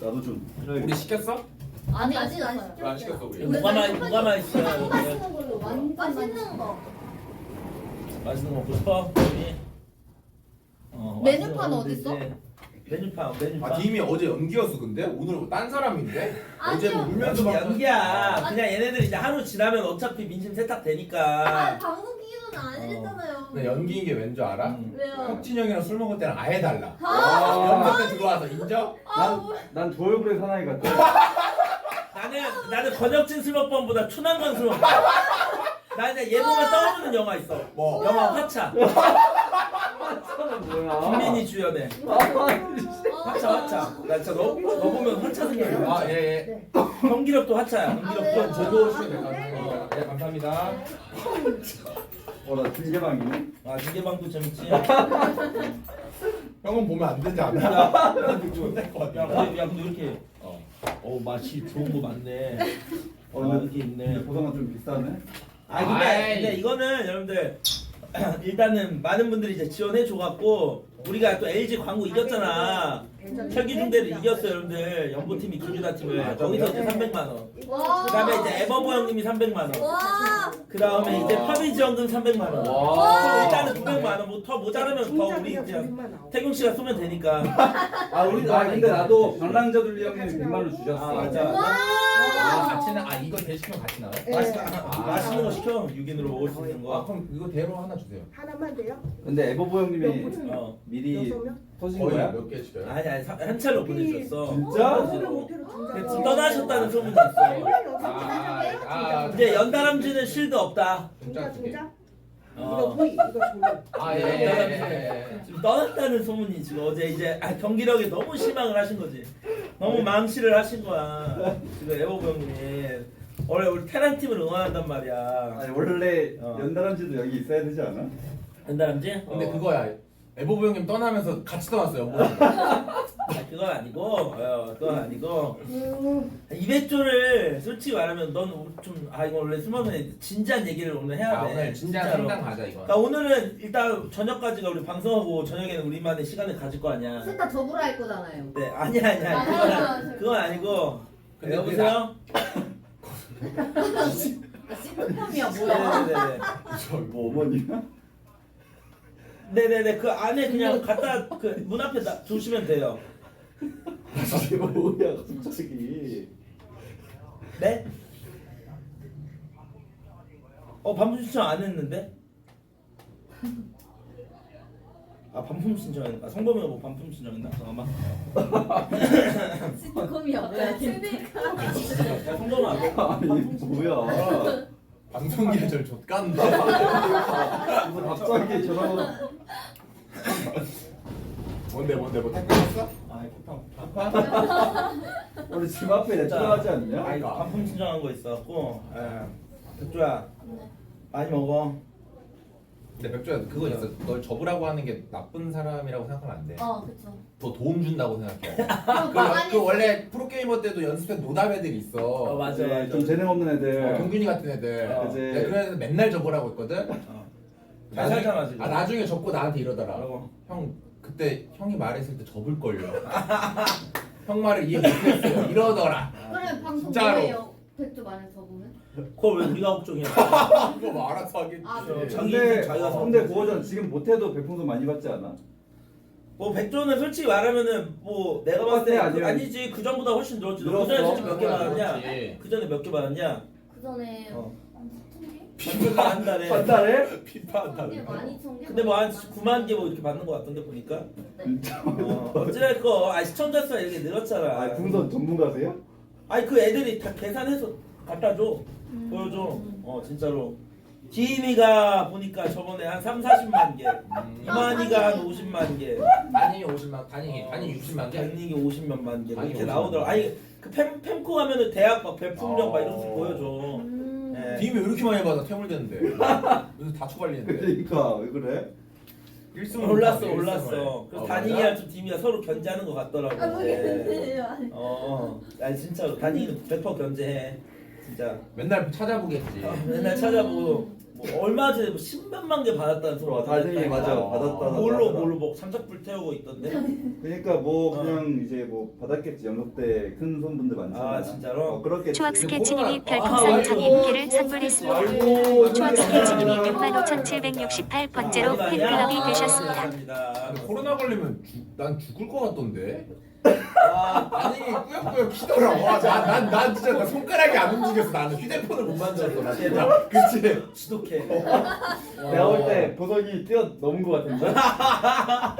나도 좀. 우리 시켰어? 아니 아직 안 시켰어요. 안 시켰어 우리. 뭐가 맛있어? 맛있는 걸로 완전 맛있는 거. 맛있는 거 먹고 싶어? 메뉴판 맛있는 거 어딨어? 먹으면 되지. 메뉴판. 아 디임이 어제 연기였어 근데? 오늘 딴 사람인데? 어제 아니요. 울면서 무슨 연기야. 그냥 얘네들 이제 하루 지나면 어차피 민심 세탁 되니까. 방송 끼기 전에 아니랬잖아요. 근데 연기인 게 왠 줄 알아? 왜요? 혁진 형이랑 술 먹을 때랑 아예 달라. 아, 연습 때 들어와서 인정? 난두 얼굴의 사나이 같아. 나는 권혁진 술 먹방보다 초난관 술 먹방. 나 이제 얘 보면 떠오르는 영화 있어. 뭐? 영화 화차. 뭐야? 김민희 주연의. 화차. 나 진짜 너 보면 화차 생각나. 아 예. 경기력도 화차야. 경기력도. 제도 오시면 감사합니다. 네 감사합니다. 나 징계방이네. 아 기계방도 재밌지. 형은 보면 안 되지 않나? 야 근데 이렇게 맛이 좋은 거 많네. 이렇게 있네. 보성은 좀 비싸네. 근데 이거는 여러분들 일단은 많은 분들이 이제 지원해 줘갖고 우리가 또 LG 광고 이겼잖아. 혈기중대를 이겼어요 여러분들. 연보팀이 김유다 팀을. 거기서 이제 300만 원. 와. 그다음에 이제 에버보 형님이 300만 원. 와. 그다음에 이제 파비 지원금 300만 원. 그럼 일단은 900만 원. 뭐 더 모자라면 더 우리 이제 태경 씨가 쏘면 되니까. 근데 나도 방랑자둘리 형님 100만 원 주셨어. 맞아. 와. 같이는 이거 대시키면 같이 나와요? 맛있는 거 시켜. 6인으로 먹을 수 있는 거. 그럼 이거 대로 하나 주세요. 하나만 돼요? 근데 에버보 형님이 어. 미리 6명? 터진 거의 거야? 몇 개 시켜요? 아니 한 차로 보내줬어. 진짜? 그래서 중자로. 떠나셨다는 소문이 있어. 이제 연다람쥐는 실드 없다. 중자 중자? 이거 어. V 이거 중자. 지금 떠났다는 소문이 지금 어제 이제 경기력에 너무 실망을 하신 거지. 너무 망치를 하신 거야. 지금 에버보 형님. 원래 우리 테란 팀을 응원한단 말이야. 아니 원래 어. 연다람쥐도 여기 있어야 되지 않아? 연다람쥐? 근데 그거야. 에버브 형님 떠나면서 같이 떠났어요. 그건 아니고, 그건 아니고. 200조를 솔직히 말하면 넌 좀, 이거 원래 스마트폰에 진지한 얘기를 오늘 해야 돼. 오늘 진짜 진짜로. 상담 가자 이거. 그러니까 오늘은 일단 저녁까지가 우리 방송하고 저녁에는 우리만의 시간을 가질 거 아니야. 셋다 접으라 할 거잖아요. 네, 아니야. 그건 아니고. 근데 여보세요? 시트콤이야 뭐야? 네네네. 뭐 어머니야? 네네네. 그 안에 그냥 갖다 그 문 앞에 두시면 돼요. 이게 뭐야 갑자기. 네? 반품 신청 안 했는데? 반품 신청했나? 성범이가 뭐 반품 신청했나? 잠깐만. 시트콤이야 뭐야? 야, 성범아. 아니 뭐야? 방송 계절 좆간다. 이거 갑자기 저런. 뭔데 뭐 택배했어? 쿠팡. 우리 집 앞에 내쫓아가지 않냐? 반품 신청한 거 있어갖고. 백조야. 많이 먹어. 근데 백조야 그거 있어. 널 접으라고 하는 게 나쁜 사람이라고 생각하면 안 돼. 그쵸. 더 도움 준다고 생각해. 많이 그 원래 프로게이머 때도 연습생 노답 애들이 있어. 맞아. 네, 좀 재능 없는 애들. 경균이 같은 애들. 그치. 내가 그래서 맨날 접으라고 했거든. 잘 살잖아 지금. 나중에 접고 나한테 이러더라. 뭐라고? 형 그때 형이 말했을 때 접을 걸요. 형 말을 이해 못했어요. 이러더라. 그래 방송 진짜로. 뭐예요? 백조 만에 접으면? 그걸 왜 우리가 걱정이야? 그거 뭐 알아서 하겠지. 근데 자기가 근데 그거는 지금 못해도 백풍선 많이 받지 않아? 뭐 백조는 솔직히 말하면은 뭐 내가 봤을 때 아니면- 아니지 그 전보다 훨씬 늘었지. 그 늘었어? 전에 솔직히 몇 개 받았냐? 그렇지. 그 전에 몇 개 받았냐? 그 전에 어. 한 4천 개? 한 달에. 한 달에? 비판한다. 네, 12,000개? 근데 뭐 한 9만 개 뭐 이렇게 받는 거 같던데 보니까. 네. 어찌됐건 시청자 수가 이렇게 늘었잖아. 아 풍선 전문가세요? 아니 그 애들이 다 계산해서 갖다 줘. 보여줘. 진짜로. 지인이가 보니까 저번에 한 3, 40만 개. 이만희가 한 50만 개. 단이 50만, 단이 60만 개. 단익이 50몇만 개. 뭐 단익이 이렇게 50만 나오더라. 아니 그 팸코 가면은 대학 막 별풍력 막 이런 거 보여줘. 네. 딩이 왜 이렇게 많이 받아? 퇴물되는데. 요새 다초 발리는데. 그러니까 왜 그래? 1승을 올랐어. 어, 그래서 맞아? 단익이랑 좀 팀이가 서로 견제하는 것 같더라고. 이제. 아니, 아니 진짜로 단익이는 100% 견제해. 진짜. 맨날 찾아보겠지. 맨날 찾아보고 뭐 얼마 전에 뭐 10몇만 개 받았다는 소리. 단익이 맞아, 받았다. 뭘로 뭐 삼척불 태우고 있던데. 그러니까 뭐 그냥 이제 뭐 받았겠지. 연극 때 큰 손분들 많잖아. 아, 진짜로? 그렇겠지. 추억 스케치님이 아, 별풍선 아이고. 1000개를 선물했습니다. 아이고, 추억 스케치님이 65,768번째로 팬클럽이 되셨습니다. 감사합니다. 근데 코로나 걸리면 난 죽을 것 같던데. 아, 아니 꾸역꾸역 키더라고. 난 진짜 나 손가락이 안 움직였어. 나는 휴대폰을 못 만졌어. 나 진짜. 그치? 지독해. 내가 볼 때 보석이 뛰어 넘은 것 같은데.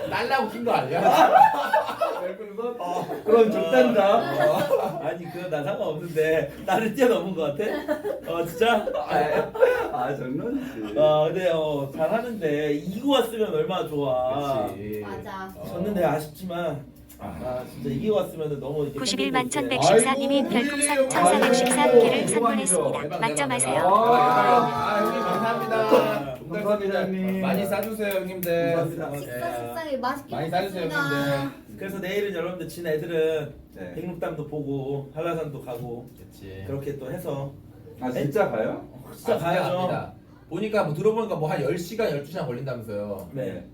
날라고 낀 거 아니야? 그럼 좋단다. 아니 그건 나 상관없는데 나를 뛰어넘은 것 같아? 진짜? 아 장난이지. 근데 잘하는데 이기고 왔으면 얼마나 좋아. 그치. 맞아. 졌는데 아쉽지만 진짜 이기고 왔으면 너무 이렇게 91만 팬들이 1114님이 별풍선 1414개를 선물했습니다. 만점하세요. 형님 감사합니다. 감사합니다, 형님. 많이 싸주세요 형님들. 감사합니다. 식사식상에 맛있게 많이 싸주세요 먹겠습니다. 형님들. 그래서 내일은 여러분들 진 애들은 네. 백록담도 보고 한라산도 가고 그치. 그렇게 또 해서 아 진짜 가요? 진짜 가야죠. 갑니다. 보니까 뭐 들어보니까 뭐 한 10시간 12시간 걸린다면서요. 네.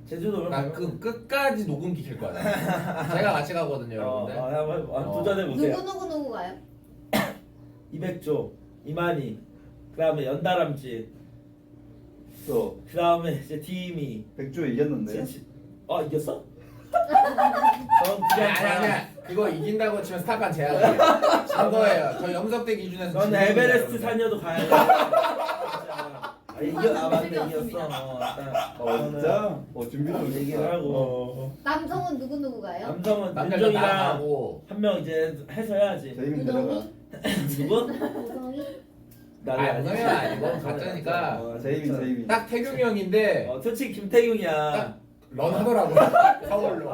제주도 나 그 끝까지 녹음기 킬 거야. 나. 제가 같이 가거든요, 여러분들. 한번 도전해 보세요. 누구 가요? 200조, 이만희, 그다음에 연다람쥐, 또 그다음에 이제 디미. 백조 이겼는데. 이겼어? 그럼 그냥 아니야. 그거 이긴다고 치면 스타판 제약이에요. 진 거예요. 저 영석대 기준에서. 넌 진 에베레스트 겁니다, 산여도 가야 돼. 맞네 이겼어. 진짜? 준비도 얘기를 하고 남성은 누구 가요? 남성은 남자 윤정이랑 나가고. 한 명 이제 해서 해야지. 제이민 데려가. 누구? 고성이 아, 무성이는 아니고 가짜니까. 제이민. 딱 태균이 형인데 솔직히 김태균이야. 딱 런 하더라고요. 서울로.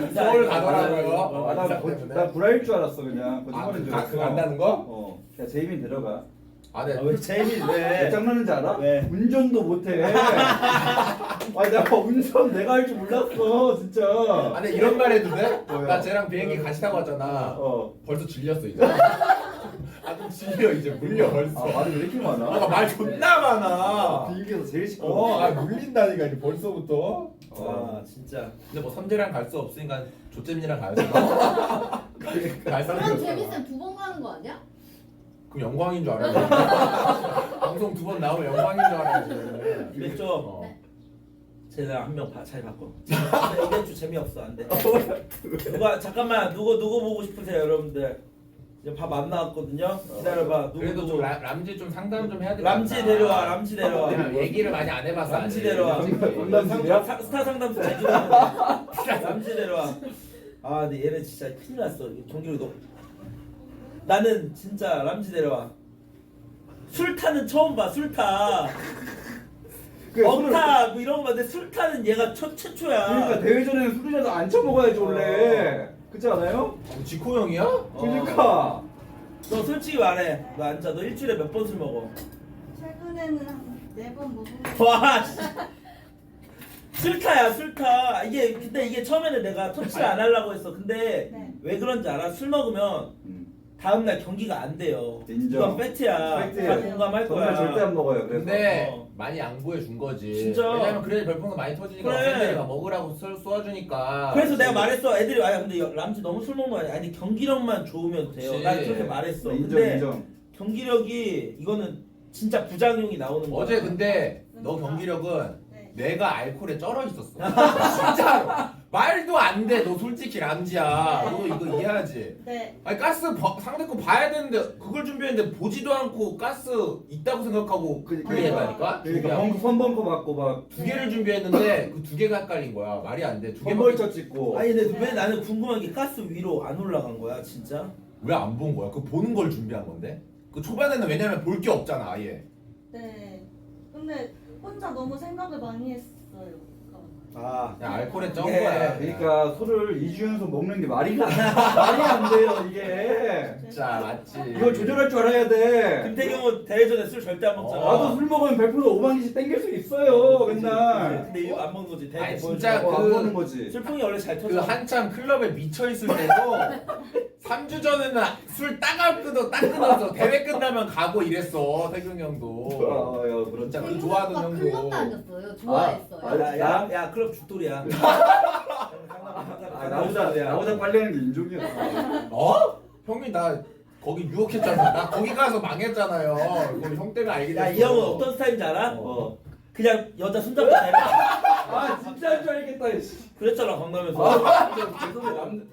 이사 서울 가더라고요. 나 구라일 줄 알았어 그냥. 거짓말인 줄 알았어. 그거 안다는 거? 야 제이민 데려가. 아, 네. 왜 재민 왜 왜? 장난인지 알아? 왜? 운전도 못해. 아니 내가 운전 내가 할 줄 몰랐어 진짜. 아, 근데 이런 말 해도 돼? 뭐야? 나 쟤랑 비행기 같이 타고 왔잖아. 어. 벌써 질렸어 이제. 아, 좀 질려 이제 물려 벌써. 말이 왜 이렇게 많아? 아, 말 존나 많아. 비행기에서 제일 시끄러워. 물린다니까 이제 벌써부터. 진짜. 근데 뭐 선재랑 갈 수 없으니까 조재민이랑 가야지. 갈 사람이 그럼 없잖아. 재밌으면 2번 가는 거 아니야? 그럼 영광인 줄 알아요. 방송 2번 나오면 영광인 줄 알아요. 이번 주 어. 쟤랑 한 명 잘 바꿔. 이번 주 재미없어 안 돼. 누가 잠깐만 누구 보고 싶으세요 여러분들? 이제 밥 안 나왔거든요. 기다려봐. 그래도 좀 람지 좀 상담 좀 해야 돼. 람지 데려와. 람지 데려와. 얘기를 많이 안 해봤어. 람지 아직. 데려와. 상담실이야? 스타 상담소 제주도. 람지 데려와. 아 근데 얘는 진짜 큰일 났어. 정규리도. 나는 진짜 람지 데려와. 술타는 처음 봐. 술타. 억타 뭐 이런 거 봤는데 술타는 얘가 최초야. 그러니까 대회전에는 술이라도 안 쳐먹어야지 원래. 그렇지 않아요? 지코 형이야? 그러니까. 너 솔직히 말해. 너 앉아. 너 일주일에 몇 번 술 먹어? 최근에는 한 4번 먹은 와. 술타야 술타. 근데 이게 처음에는 내가 터치를 안 하려고 했어. 근데 네. 왜 그런지 알아? 술 먹으면 다음날 경기가 안 돼요. 인정. 이건 팩트야. 팩트예요. 다 공감할 거야. 정말 절대 안 먹어요. 그래서. 근데 어. 많이 양보해 준 거지. 진짜. 왜냐면 그래야 별풍선 많이 터지니까 그래. 팬들이 먹으라고 쏘아주니까. 그래서 내가 말했어. 애들이 근데 람지 너무 술 먹는 거 아니야? 아니 경기력만 좋으면 돼요. 그치. 난 그렇게 말했어. 인정 근데 인정. 경기력이 이거는 진짜 부작용이 나오는 거야. 어제 근데 너 경기력은 네. 내가 알코올에 쩔어 있었어. 진짜로. 말도 안 돼. 너 솔직히 람지야. 너 이거 이해하지? 네. 아니 가스 상대편 봐야 되는데 그걸 준비했는데 보지도 않고 가스 있다고 생각하고 그 얘기하니까. 그러니까 선벙커 맞고 막 두 개를 준비했는데 그 두 개가 헷갈린 거야. 말이 안 돼. 두 개만 선벌쳐 찍고. 아니 근데 왜 나는 궁금한 게 가스 위로 안 올라간 거야 진짜? 왜 안 본 거야? 그 보는 걸 준비한 건데. 그 초반에는 왜냐면 볼 게 없잖아 아예. 네. 근데 혼자 너무 생각을 많이 했어요. 아 그냥 알코올에 쩐 예, 거야. 그러니까 술을 2주 연속 먹는 게 말이 안 돼요 이게. 진짜 맞지. 이걸 조절할 줄 알아야 돼. 김태경은 대회전에 술 절대 안 먹잖아. 나도 술 먹으면 100% 5만 개씩 땡길 수 있어요 맨날. 근데 이거 안 먹는 거지. 대회 아니, 때 진짜 보여주고. 안 먹는 거지. 술풍이 원래 잘 그 터져. 한참 클럽에 미쳐 있을 때도 3주 전에는 술 딱 끊어서 대회 끝나면 가고 이랬어 태균 형도. 야, 그렇죠. 진짜 그 좋아하는 오빠 클럽 형도. 다녔어요. 좋아했어요. 야 클럽 죽돌이야. 나보다 빨리 하는 게 인종이야. 어? 형이 나 거기 유혹했잖아. 나 거기 가서 망했잖아요. 그거 형 때문에 알게 됐어. 야 이 형은 어떤 스타일인지 알아? 어. 그냥 여자 손잡고 다녀. 아 진짜인 줄 알겠다. 그랬잖아 강남에서.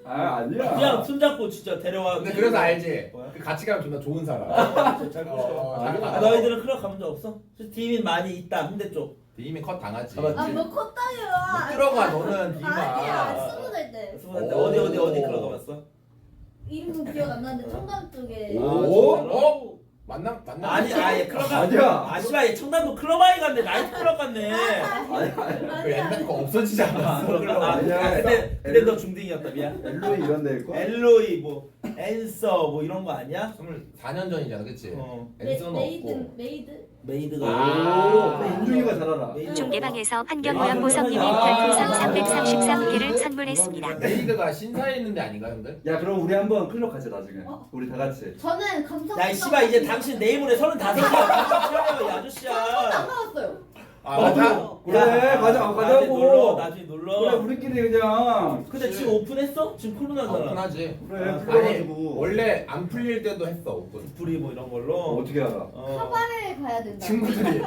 아니야. 그냥 손잡고 진짜 데려와. 근데 그래서 알지. 뭐야? 그 같이 가면 존나 좋은 사람. 잘 아, 너희들은 클럽 가본 적 없어? 디민 많이 있다 홍대 쪽. 디임이 컷 당하지. 아, 맞지? 아뭐 컸다요. 못 들어가 너는 디임아. 아니야 20살 때 스물한테 오. 어디 클럽 가봤어? 이름은 기억 안 나는데 청담 쪽에 오? 어? 만남? 아니 아예 클럽 가. 아니야. 아씨발 얘 청담도 클럽 아이 갔네. 나이트 클럽 갔네. 그 옛날 거 없어지지 않았어. 아니야. 근데 너 중딩이었다 미안. 엘로이 이런 데 있고. 엘로이 뭐 앤서 뭐 이런 거 아니야? 24년 전이잖아, 그치? 어 엔서는 없고. 메이드 메이드가. 아. 인중이가 잘 알아. 메이드. 중계방에서 환경오염 보성님이 별풍선 333개를 선물했습니다. 메이드가 신사에 있는 데 아닌가, 형들? 야 그럼 우리 한번 클럽 가자 나중에. 우리 다 같이. 저는 감성. 야, 이 씨발 이제 당신 내 힘으로 35이야. 이 아저씨야. 안 나왔어요. 아, 맞아? 그래 가자 가자고. 나중에 그래 놀러. 우리끼리 그냥. 근데 지금 오픈했어? 지금 코로나잖아. 오픈하지. 그래 아, 아니, 그래가지고. 원래 안 풀릴 때도 했어, 오픈. 불이 뭐 이런 걸로. 어떻게 알아? 사발에 가야 된다.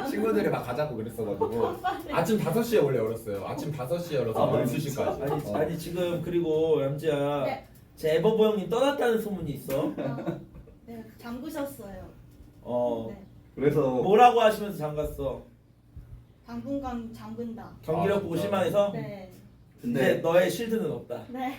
친구들이 막 가자고 그랬어가지고. 아침 5시에 원래 열었어요. 아침 5시에 열어서 12시까지. 아니 지금 그리고 얌지야. 네. 제 에버보 형님 떠났다는 소문이 있어. 네, 잠그셨어요. 네. 그래서 뭐라고 하시면서 잠갔어? 당분간 잠근다. 경기력 보고 실망해서? 네. 근데 너의 실드는 없다. 네.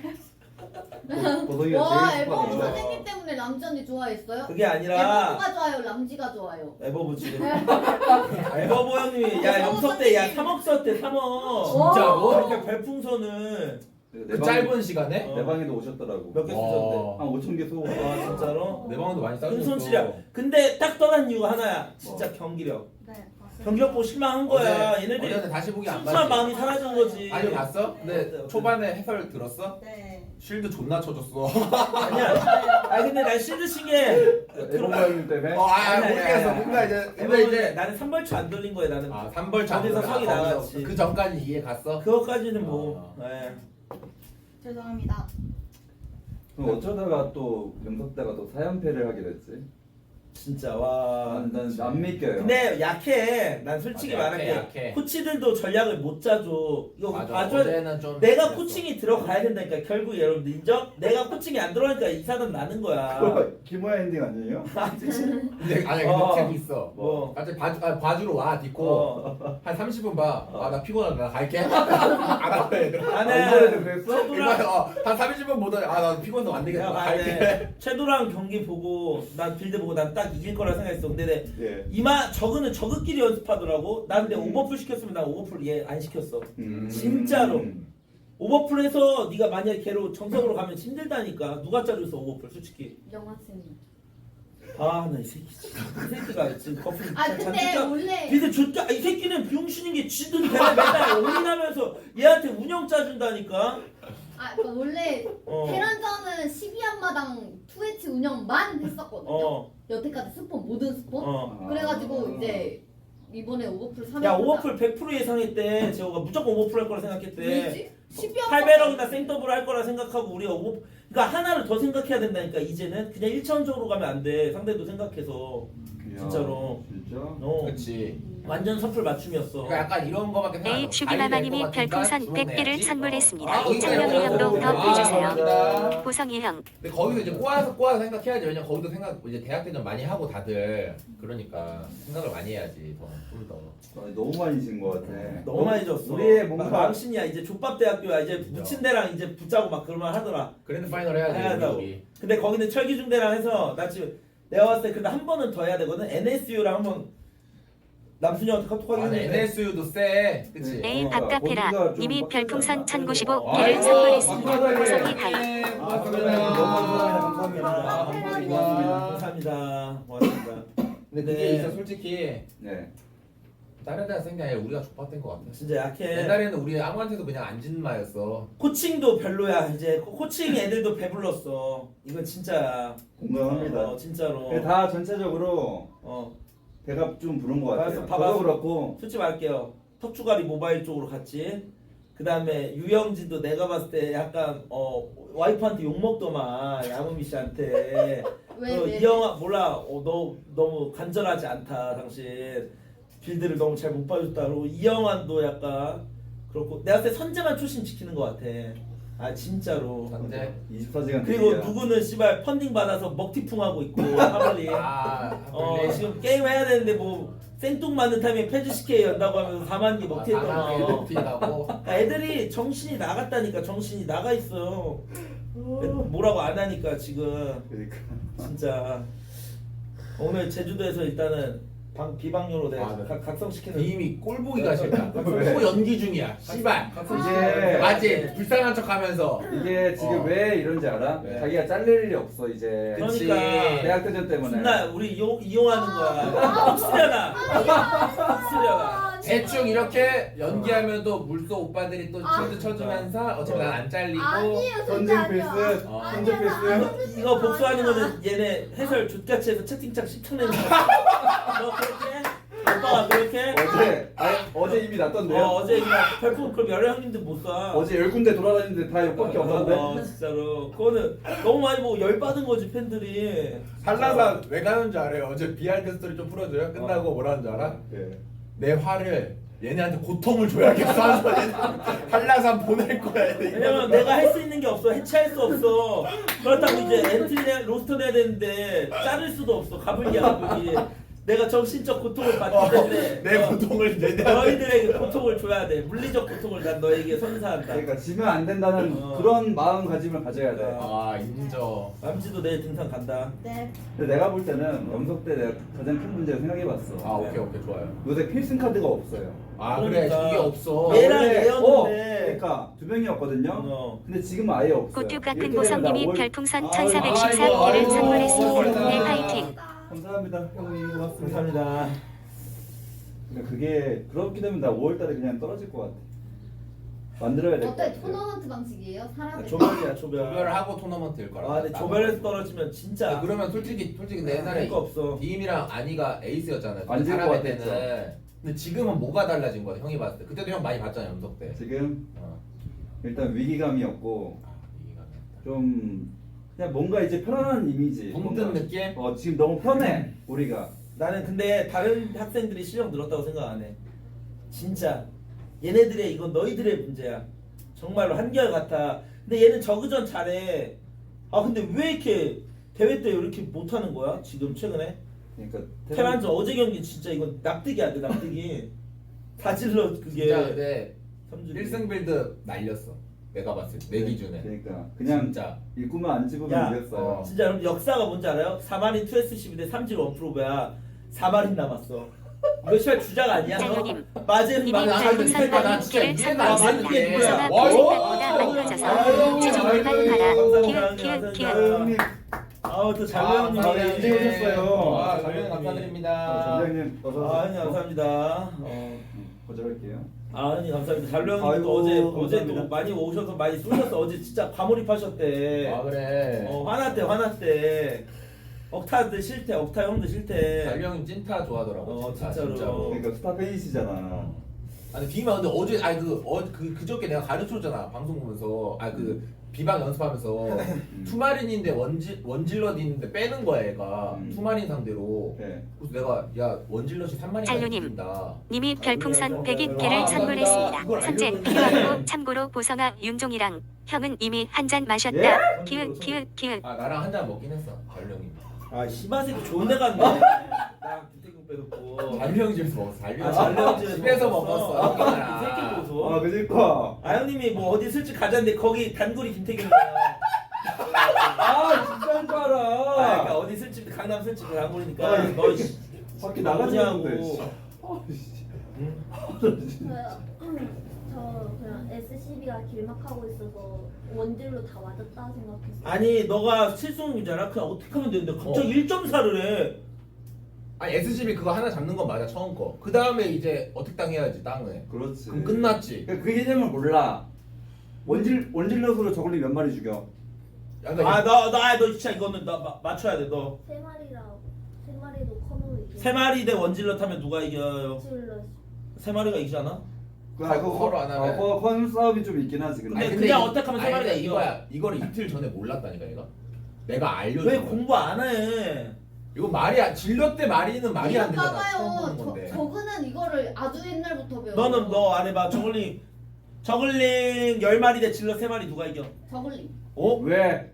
보성이가 와 제일 앨범 스파가 선생님 때문에 람지 언니 좋아했어요? 그게 아니라 앨범가 좋아요 람지가 좋아요? 에버보 지금 에버보 형님이 야 영석 때야 3억 썼대 3억. 진짜로? 그러니까 별풍선을 그 짧은 시간에? 내 방에도 오셨더라고. 몇 개 쓰셨대? 한 5,000개 쏘고. 아 진짜로? 내 방도 많이 싸줬어. 큰손치ля. 근데 딱 떠난 이유가 하나야. 진짜 경기력. 네. 맞습니다. 경기력 보고 실망한 거야. 얘네들이 어제 다시 보기 안 순수한 봤지? 마음이 사라진 거지. 아니 봤어? 근데 네. 초반에 해설 들었어? 네. 쉴드 존나 쳐줬어. 아니야. 아 근데 난 실드 신게 에버보 형님 때문에. 모르겠어. 뭔가 이제 근데 이제 나는 3벌초 안 돌린 거야 나는. 아 3벌 거기서 석이 나갔지. 그 전까지 이해 갔어? 그것까지는 뭐. 네. 죄송합니다. 그럼 어쩌다가 또 영석대가 또 4연패를 하게 됐지? 진짜 와. 난안 믿겨요. 근데 약해. 난 솔직히 맞아, 말할게. 약해. 코치들도 전략을 못 짜줘. 이거 맞아. 봐줘야 돼. 어제는 좀 내가 그랬어. 코칭이 들어가야 된다니까. 결국 여러분들 인정? 내가 코칭이 안 들어가니까 이 사람 나는 거야. 그거 김호야 엔딩 아니에요? 근데 아니 어. 근데 팁 있어. 뭐. 갑자기 봐주러 와 디코 한 30분 봐. 아 나 피곤하다 나 갈게. 알았어 얘들아. 나는 그랬어? 최도랑 한 30분 보더니 아나 피곤해서 안 되겠다. 내가 나 봐야 갈게. 돼. 최도랑 경기 보고 난 빌드 보고 난 딱 이길 거라 생각했어. 근데 내 예. 이마 저그는 저그끼리 연습하더라고. 난 근데 오버풀 시켰으면 난 오버풀 얘 안 시켰어. 진짜로. 오버풀해서 네가 만약에 걔로 정석으로 가면 힘들다니까. 누가 짜줬어 오버풀 솔직히. 영화쌤. 아 나 이 새끼 진짜. 이 새끼가 지금 거풀 아 근데 원래 근데 좋다. 이 새끼는 비용신인 게 지들 걔가 맨날 올인하면서 얘한테 운영 짜준다니까. 그 원래 어. 테란전은 12안마당 2H 운영만 했었거든요. 어. 여태까지 스폰 모든 스폰. 어. 그래가지고 이제 이번에 오버풀 3. 야 오버풀 100% 예상했대. 제호가 무조건 오버풀 할 거라 생각했대. 왜지? 12안마당 8배럭이나 생더블 할 거라 생각하고 우리가 그러니까 하나를 더 생각해야 된다니까. 이제는 그냥 1차원적으로 가면 안 돼. 상대도 생각해서. 진짜로. 진짜? 그렇지. 완전 섭풀 맞춤이었어. 그러니까 약간 이런 거밖에 생각 안 네, 나고. 슈기마마님이 가야 될것 같으니까 별풍선 100개를 주먹 내야지. 선물했습니다. 어. 이창명이 형도 더 아, 해주세요. 감사합니다. 보성이 형. 근데 거기서 이제 꼬아서 생각해야지. 왜냐 거기도 이제 대학대전 많이 하고 다들 그러니까 생각을 많이 해야지 좀 더. 너무 많이 진 것 같아. 너무 많이 졌어. 우리의 뭔가 망신이야. 이제 족밥대학교야. 이제 묻힌 데랑 이제 붙자고 막 그런 말 하더라. 그랜드 파이널 해야지 해야다고. 우리. 근데 거기는 철기중대랑 해서 나 지금 내가 봤을 때 근데 한 번은 더 해야 되거든. NSU랑 한번 남순이 형한테 카톡 아, 하겠는데. NSU도 세. 그치? 내일 어, 밥카페라 거기가 좀 님이 빡세지 별풍선 않나? 1095개를 아이고, 선물했습니다. 감사합니다. 보성이 하이. 고맙습니다. 감사합니다. 감사합니다. 고맙습니다. 근데 그게 네. 진짜 솔직히 네. 다른 데가 생긴 게 아니라 우리가 족밥된 것 같아. 진짜 약해. 옛날에는 우리 아무한테도 그냥 안 짓는 마였어. 코칭도 별로야. 이제 코칭 애들도 배불렀어. 이건 진짜 공감합니다. 진짜로. 다 전체적으로 어. 배가 좀 부른 것 같아요. 봐봐. 저도 그렇고 솔직히 말할게요. 턱주가리 모바일 쪽으로 갔지. 그 다음에 유영진도 내가 봤을 때 약간 와이프한테 욕 먹더만 양은미 씨한테. 왜? 이영아 몰라. 너 너무 간절하지 않다 당신. 빌드를 너무 잘 못 봐줬다. 그리고 이영환도 약간 그렇고 내가 봤을 때 선재만 초심 지키는 것 같아. 아 진짜로. 근데 24시간 그리고 대기야. 누구는 씨발 펀딩 받아서 먹튀풍하고 있고 하블리. 지금 게임 해야 되는데 뭐 생뚱맞는 타이밍에 패즈시케 연다고 하면서 4만 개 먹튀했잖아. 먹튀하고. 애들이 정신이 나갔다니까. 정신이 나가 있어. 뭐라고 안 하니까 지금 그러니까. 진짜 오늘 제주도에서 일단은 비방용으로 내가 네. 각성시키는. 이미 꼴보기가 싫다. 왜? 또 연기 중이야. 씨발. 이게 맞지? 불쌍한 척하면서. 이게 지금 왜 이런지 알아? 네. 자기가 잘릴 일이 없어 이제. 그치. 그러니까 대학대전 때문에. 존나 우리 이용하는 거야. 쓰려나. 쓰려나. 대충 이렇게 연기하면 또 물소 오빠들이 또 칠드 쳐주면서 어차피 난 안 잘리고. 아니에요 선진 필스. 어. 선진 필스. 이거 복수하는 거는 얘네 해설 족같이 해서 채팅창 10천 내는 거야. 너 그렇게? 오빠가 그렇게? 어제 이미 났던데요. 어제 그냥 별풍 그럼 여러 형님들 못 쏴. 어제 10군데 돌아다니는데 다 욕밖에 없었는데. 진짜로. 그거는 너무 많이 보고 열받은 거지 팬들이. 한라산 왜 가는 줄 알아요? 어제 비하인드 스토리 좀 풀어줘요? 끝나고 뭐라는 줄 알아? 네. 내 화를 얘네한테 고통을 줘야겠어 하면서 얘네 한라산 보낼 거야. 왜냐면 내가 할 수 있는 게 없어. 해체할 수 없어. 그렇다고 이제 엔트리 로스터 내야 되는데 자를 수도 없어. 가불기. 내가 정신적 고통을 받기 때문에 내 고통을 얘네한테 너희들에게 고통을 줘야 돼. 물리적 고통을 난 너에게 선사한다. 그러니까 지면 안 된다는 그런 마음가짐을 가져야 돼. 아 인정. 남지도 내일 등산 간다. 네. 근데 내가 볼 때는 염석 때 내가 가장 큰 문제를 생각해봤어. 아 오케이 좋아요. 요새 필승 카드가 없어요. 아 그러니까. 그래 이게 없어. 얘랑 원래- 얘였는데. 그러니까 2명이었거든요. 어. 근데 지금 아예 없어요. 꽃듀 같은 이렇게 되면 보성님이 나 올- 별풍선 아이고, 1414개를 아이고, 선물했습니다. 아이고, 네 파이팅. 감사합니다. 형님 고맙습니다. 감사합니다. 그러니까 그게 그렇게 되면 나 5월달에 그냥 떨어질 것 같아. 만들어야 될 것 어때 같아. 토너먼트 방식이에요? 사람의 조별이야 조별. 조별을 하고 토너먼트일 거라. 아 근데 조별에서 떨어지면 진짜 그러면 솔직히 내 옛날에 할거 없어. 디임이랑 아니가 에이스였잖아요. 안 질 것 사람의 같았죠. 때는. 근데 지금은 뭐가 달라진 거야? 형이 봤을 때. 그때도 형 많이 봤잖아 염석 때. 지금 어. 일단 위기감이었고 이해가 안 된다. 좀 그냥 뭔가 이제 편안한 이미지. 붕뜬 뭔가. 느낌? 지금 너무 편해 우리가. 나는 근데 다른 학생들이 실력 늘었다고 생각 안 해. 진짜 얘네들의 이건 너희들의 문제야. 정말로 한결같아. 근데 얘는 저그전 잘해. 아 근데 왜 이렇게 대회 때 이렇게 못하는 거야? 지금 최근에 그러니까 테란즈 어제 경기 진짜 이건 납득이 안 돼. 납득이 다질러 그게 진짜 근데 3주 1승 빌드 날렸어. 내가 봤을 때 내 기준에. 그러니까 그냥 진짜. 일구만 안 집으면 야, 이겼어요. 진짜 여러분 역사가 뭔지 알아요? 4마린 2S12 대 3질 1프로브야. 4마린 남았어. 이거 시발 주작 아니야? 장로님, 맞은 이미 맞은 별풍선 나 진짜 100개를 이해가 안 선물했습니다. 되는 게. 우선아 와, 생각보다 많이 터져서 최종을 감사합니다. 봐라. 키읔. 형님, 아우 또 장로님이 일찍 오셨어요. 아, 장로님 감사드립니다. 전장님 어서 아, 형님 감사합니다. 거절할게요. 아, 형님 감사합니다. 장로 형님 아이고, 또 어제 감사합니다. 또 많이 오셔서 많이 쏘셨어. 어제 진짜 과몰입하셨대. 아 그래. 화났대. 억타들 싫대. 억타 형도 싫대. 달리 형님 찐타 좋아하더라고. 진짜로. 그러니까 스타 팬이시잖아. 아니 비마 근데 어제 아니 그저께 내가 가르쳐줬잖아 방송 보면서 비방 연습하면서 투마린인데 원질럿 있는데 빼는 거야 얘가 투마린 상대로. 네. 그래서 내가 야 원질럿이 3마리나 알루님. 죽인다. 님이 별풍선 102개를 선물했습니다. 선제 필요하고 참고로 보성아 윤종이랑 형은 이미 한 잔 마셨다. 키읔. 아 나랑 한 잔 먹긴 했어 달리 형이. 아, 씨바새끼 좋은 데 갔네. 나 김태경 빼놓고. 달리 형 집에서 먹었어. 달리 아, 달리 형 집에서 집에서 먹었어. 먹었어. 아, 이 새끼 보소. 아 그니까. 아, 형님이 뭐 어디 슬쩍 가자는데 거기 단골이 김태경이야. 아 진짜인 줄 아, 알아. 그러니까 어디 슬집 강남 슬집 단골이니까 아, 너 씨, 밖에 나가냐고. 저 그냥 SCB가 길막하고 있어서 원딜로 다 맞았다 생각했어. 아니 너가 실수이잖아. 그냥 어떻게 하면 되는데 갑자기 1.4를 해. 아니 SCB 그거 하나 잡는 건 맞아 처음 거. 그 다음에 이제 어택 당해야지 땅을. 그렇지. 그럼 끝났지. 그러니까 그 개념을 몰라. 원질럿으로 저걸리 몇 마리 죽여. 그러니까 너 진짜 이거는 나 맞춰야 돼. 너 세 마리라고. 세 마리도 커널 이겨. 세 마리 대 원질럿 하면 누가 이겨요? 질러. 세 마리가 이기잖아. 서로 안 하면. 컨 싸움이 좀 있긴 하지. 근데. 근데 그냥 어택하면 세 마리가 이겨. 이거야. 이거를 이틀 전에 몰랐다니까 얘가. 내가 알려준 왜 거야. 공부 안 해? 이거 말이 안 질럿 때 말이는 말이 안 이거 되잖아. 처음 봐봐요. 보는 건데. 저그는 이거를 아주 옛날부터 배워. 너는 너 안 해봐. 저글링 10마리 대 질럿 3마리 누가 이겨? 저글링 어? 왜?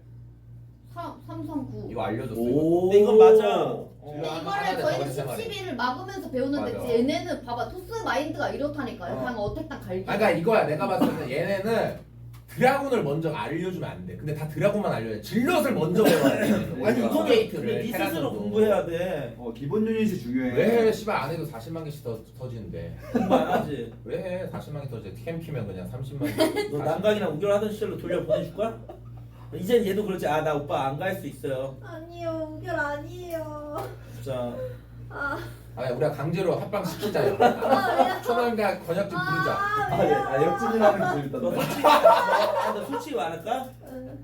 339. 이거 알려줬어. 오. 근데 이건 맞아. 근데 하나 이거를 대 저희는 저글링 10CB를 막으면서 배우는데 맞아. 얘네는 봐봐 토스 마인드가 이렇다니까요. 어. 그냥 어택당 갈기. 그러니까 이거야 내가 봤을 때는 얘네는 드라군을 먼저 알려주면 안 돼. 근데 다 드라군만 알려야 돼. 질럿을 먼저 배워야 돼. 아니 이거 원정 근데 게이트를 네 테란 스스로 정도. 공부해야 돼. 기본 유닛이 중요해. 왜 씨발 안 해도 40만 개씩 터지는데 공부 안 하지. 왜 해? 40만 개 터지 캠 키면 그냥 30만 개. 너 난강이랑 우결하던 시절로 돌려 보내줄 거야? 이젠 얘도 그렇지. 아 나 오빠 안 갈 수 있어요. 아니요, 우결 아니에요. 진짜. 아, 아니 우리가 강제로 합방 시키자요. 왜요? 초난가 권혁 좀 부르자. 역진이라는 게 너 재밌던데. 솔직히 너 솔직히 말할까? 응.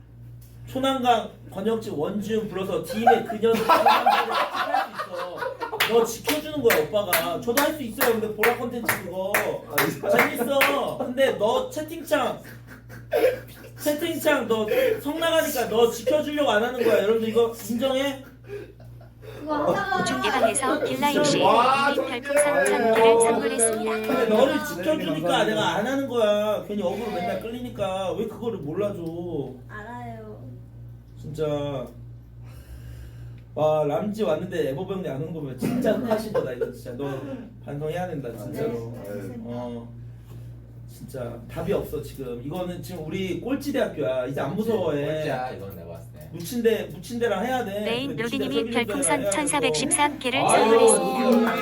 초난강 권혁지 원지훈 불러서 팀의 그녀를 할수 있어. 너 지켜주는 거야 오빠가. 저도 할 수 있어요. 근데 보라 콘텐츠 그거 재밌어. 근데 너 채팅창 너 성 나가니까 너 지켜주려고 안 하는 거야. 여러분들 이거 인정해? 그거 하다가 중계방에서 빌라임씨 와, 이미 별풍선 1000개를 선물했습니다. 근데 너를 지켜주니까 내가 안 하는 거야. 괜히 억으로 맨날 끌리니까 왜 그거를 몰라줘. 알아요. 진짜. 와 람지 왔는데 에버병리 안 오는 거 보면 진짜 하신 거다 이거 진짜. 너 반성해야 된다 진짜로. 어. 진짜 답이 없어 지금. 이거는 지금 우리 꼴찌 대학교야. 이제 안 무서워해. 꼴찌야 이건 내가 봤을 때. 묻힌 데랑 해야 돼. 메인 근데 묻힌 로디님이 데랑 별풍선 설계도랑 해야 되고. 1413개를 아유, 선물했습니다.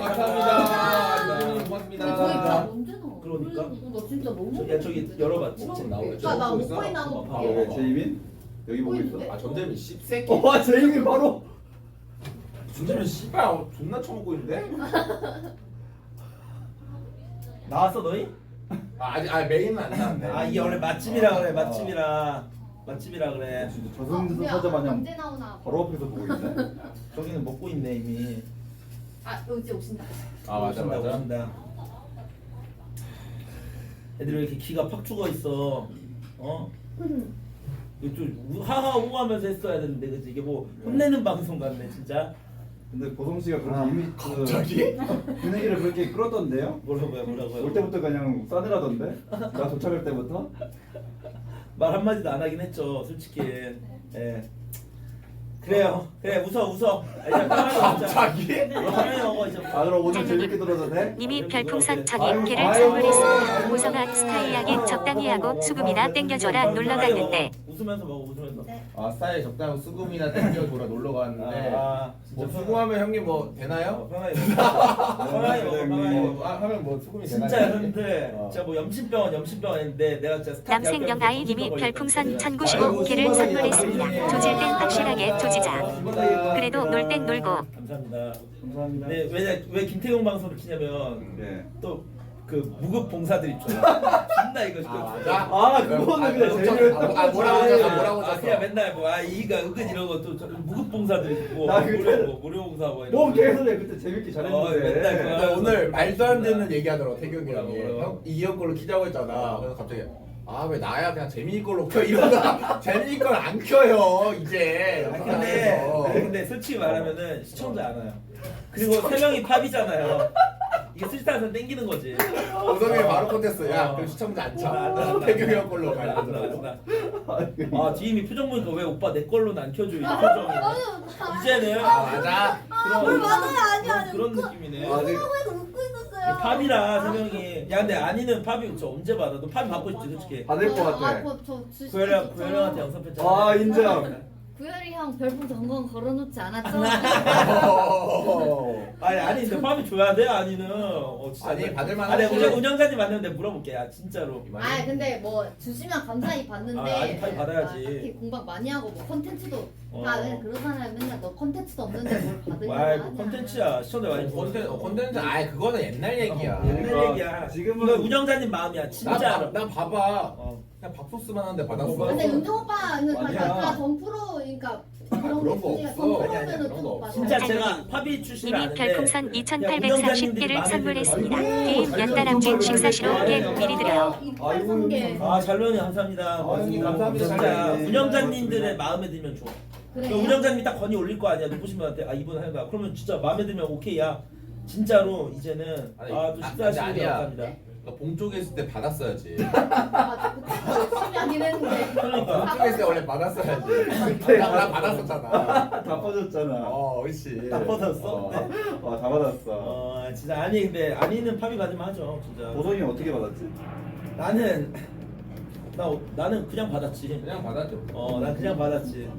감사합니다. 저희 고맙습니다. 다 언제 나와? 그러니까. 나 진짜 너무 저기 열어봐. 지금 나오겠죠? 그러니까 나 보고 있어? 목걸이 나온 거 어, 봐. 왜 제이민? 여기 보고 있어. 아 전재민 씹새끼. 와 제이민 바로. 전재민 씨발 존나 처먹고 있는데? 나왔어 너희? 아직 메인은 안 나왔네. 아 이게 원래 맛집이라 그래. 맛집이라 그래. 진짜 저승사자 사자 마냥 언제 나오나? 바로 앞에서 보고 있네. 저기는 먹고 있네 이미. 아 이제 오신다. 아 맞아 오신다, 맞아. 오신다. 애들이 왜 이렇게 기가 팍 죽어 있어? 어? 이거 좀 하하 호하면서 했어야 되는데 그치? 이게 뭐 혼내는 방송 같네 진짜. 근데 보성 씨가 그렇게 이미 갑자기? 분위기를 그렇게 끌었던데요? 뭐라고요? 올 때부터 그냥 싸늘하던데? 나 도착할 때부터? 말 한마디도 안 하긴 했죠 솔직히. 예. 그래요. 그래 웃어. 이제 편하게 먹자. 갑자기? 편하게 먹어 이제. 아 그럼 오늘 재밌게 놀아도 돼? 님이 별풍선 1000개를 선물했습니다. 보성아 스타일하게 적당히 하고 수금이나 땡겨줘라 놀러 갔는데 웃으면서 먹어 웃으면서. 아 스타일 적당히 수금이나 땡겨 돌아 놀러 갔는데 뭐 진짜 수금하면 형님 뭐 되나요? 편하게 먹어. 편하게 먹어. 하면 뭐 수금이 되나요? 진짜 여러분들 진짜 뭐 염심병원 했는데 내가 진짜 스타 남생경 아이님이 별풍선 1095개를 선물했습니다. 조질 땐 확실하게 조지자. 그래도 놀 땐 놀고. 감사합니다. 감사합니다. 네, 왜 김태용 방송을 키냐면 네. 또 그 무급 봉사들 있잖아. 존나 이거 맞아? 아 그거는 그냥 제일 뭐라고 그냥 맨날 뭐 이가 은근 이러고 또 무급 봉사들 있고 나 그때 무료 봉사 뭐 뭐 이런. 계속 해 그때 재밌게 맨날 잘했는데. 그거. 근데 오늘 말도 안 되는 얘기하더라고 태경이 형이 뭐라고? 형 이형 걸로 키자고 했잖아. 그래서 갑자기 아 왜 나야 그냥 재민이 걸로 켜 이러다가 재민이 걸 안 켜요 이제. 근데 솔직히 말하면은 시청자 안 와요. 그리고 세 명이 팝이잖아요. 이게 스타에서 땡기는 거지. 오성이 바로 콘테스트 야 어. 그럼 시청자 안 안 쳐. 나. 태경이 형 걸로 안 가야 나. 아 뒤임이 표정 보니까 왜 오빠 내 걸로는 안 켜줘 이 표정이. 이제는 아 맞아. 그런 맞아요. 그런 느낌이네. 아직 하고 웃고 있었어요. 팝이라 세 명이. 야 근데 아니는 팝이 저 언제 받아? 너 팝 받고 싶지 솔직히. 받을 것 같아. 구현이한테 영상 편지. 아 인정. 구열이 형 별풍 전건 걸어놓지 않았죠? 아니 근데 팝이 줘야 돼 아니는. 진짜. 아니, 받을 만한 아니 거지. 운영자님 만났는데 물어볼게. 야 진짜로. 아 근데 뭐 주시면 감사히 받는데 아니, 빨리 받아야지. 딱히 공방 많이 하고 뭐 컨텐츠도 어. 다 그러잖아요. 맨날 너 컨텐츠도 없는데 뭘 받으려고 와 하냐. 콘텐츠야. 시청자 많이 보고. 콘텐츠 아예 그거는 옛날 얘기야. 옛날 얘기야. 지금은- 이거 운영자님 마음이야 진짜로. 나 봐봐. 어. 그냥 밥소스만 하는데 받았어. 근데 윤종 오빠는 아니야. 다 전프로 그러니까 그런 거 없어. 아니야, 전프로면은 그런 좀 거 진짜 받아요. 제가 팝이 출신을 님이 아는데 별풍선 그냥 2840개를 운영자님들이 선물했습니다. 마음에 게임 들어요. 연달아진 식사시로 게임 미리 드려요. 아이고, 아 잘로니 감사합니다. 형님, 감사합니다. 진짜 잘로니. 운영자님들의 마음에 들면 좋아. 그래요? 운영자님이 딱 건의 올릴 거 아니야. 높으신 분한테 이분 하는가. 그러면 진짜 마음에 들면 오케이야. 진짜로 이제는 또 식사하시는 게 감사합니다. 봉 쪽에 있을 때 받았어야지. 맞아, 그때 열심히 하긴 했는데. 그러니까. 봉 쪽에 있을 때 원래 받았어야지. 나 받았었잖아. 다 빠졌잖아. 그렇지. 다 받았어? 네. 다 받았어. 진짜 아니 근데 아니는 팝이 받으면 하죠. 진짜. 보성이 어떻게 받았지? 나는 그냥 받았지. 그냥 받았죠. 난 그냥 받았지.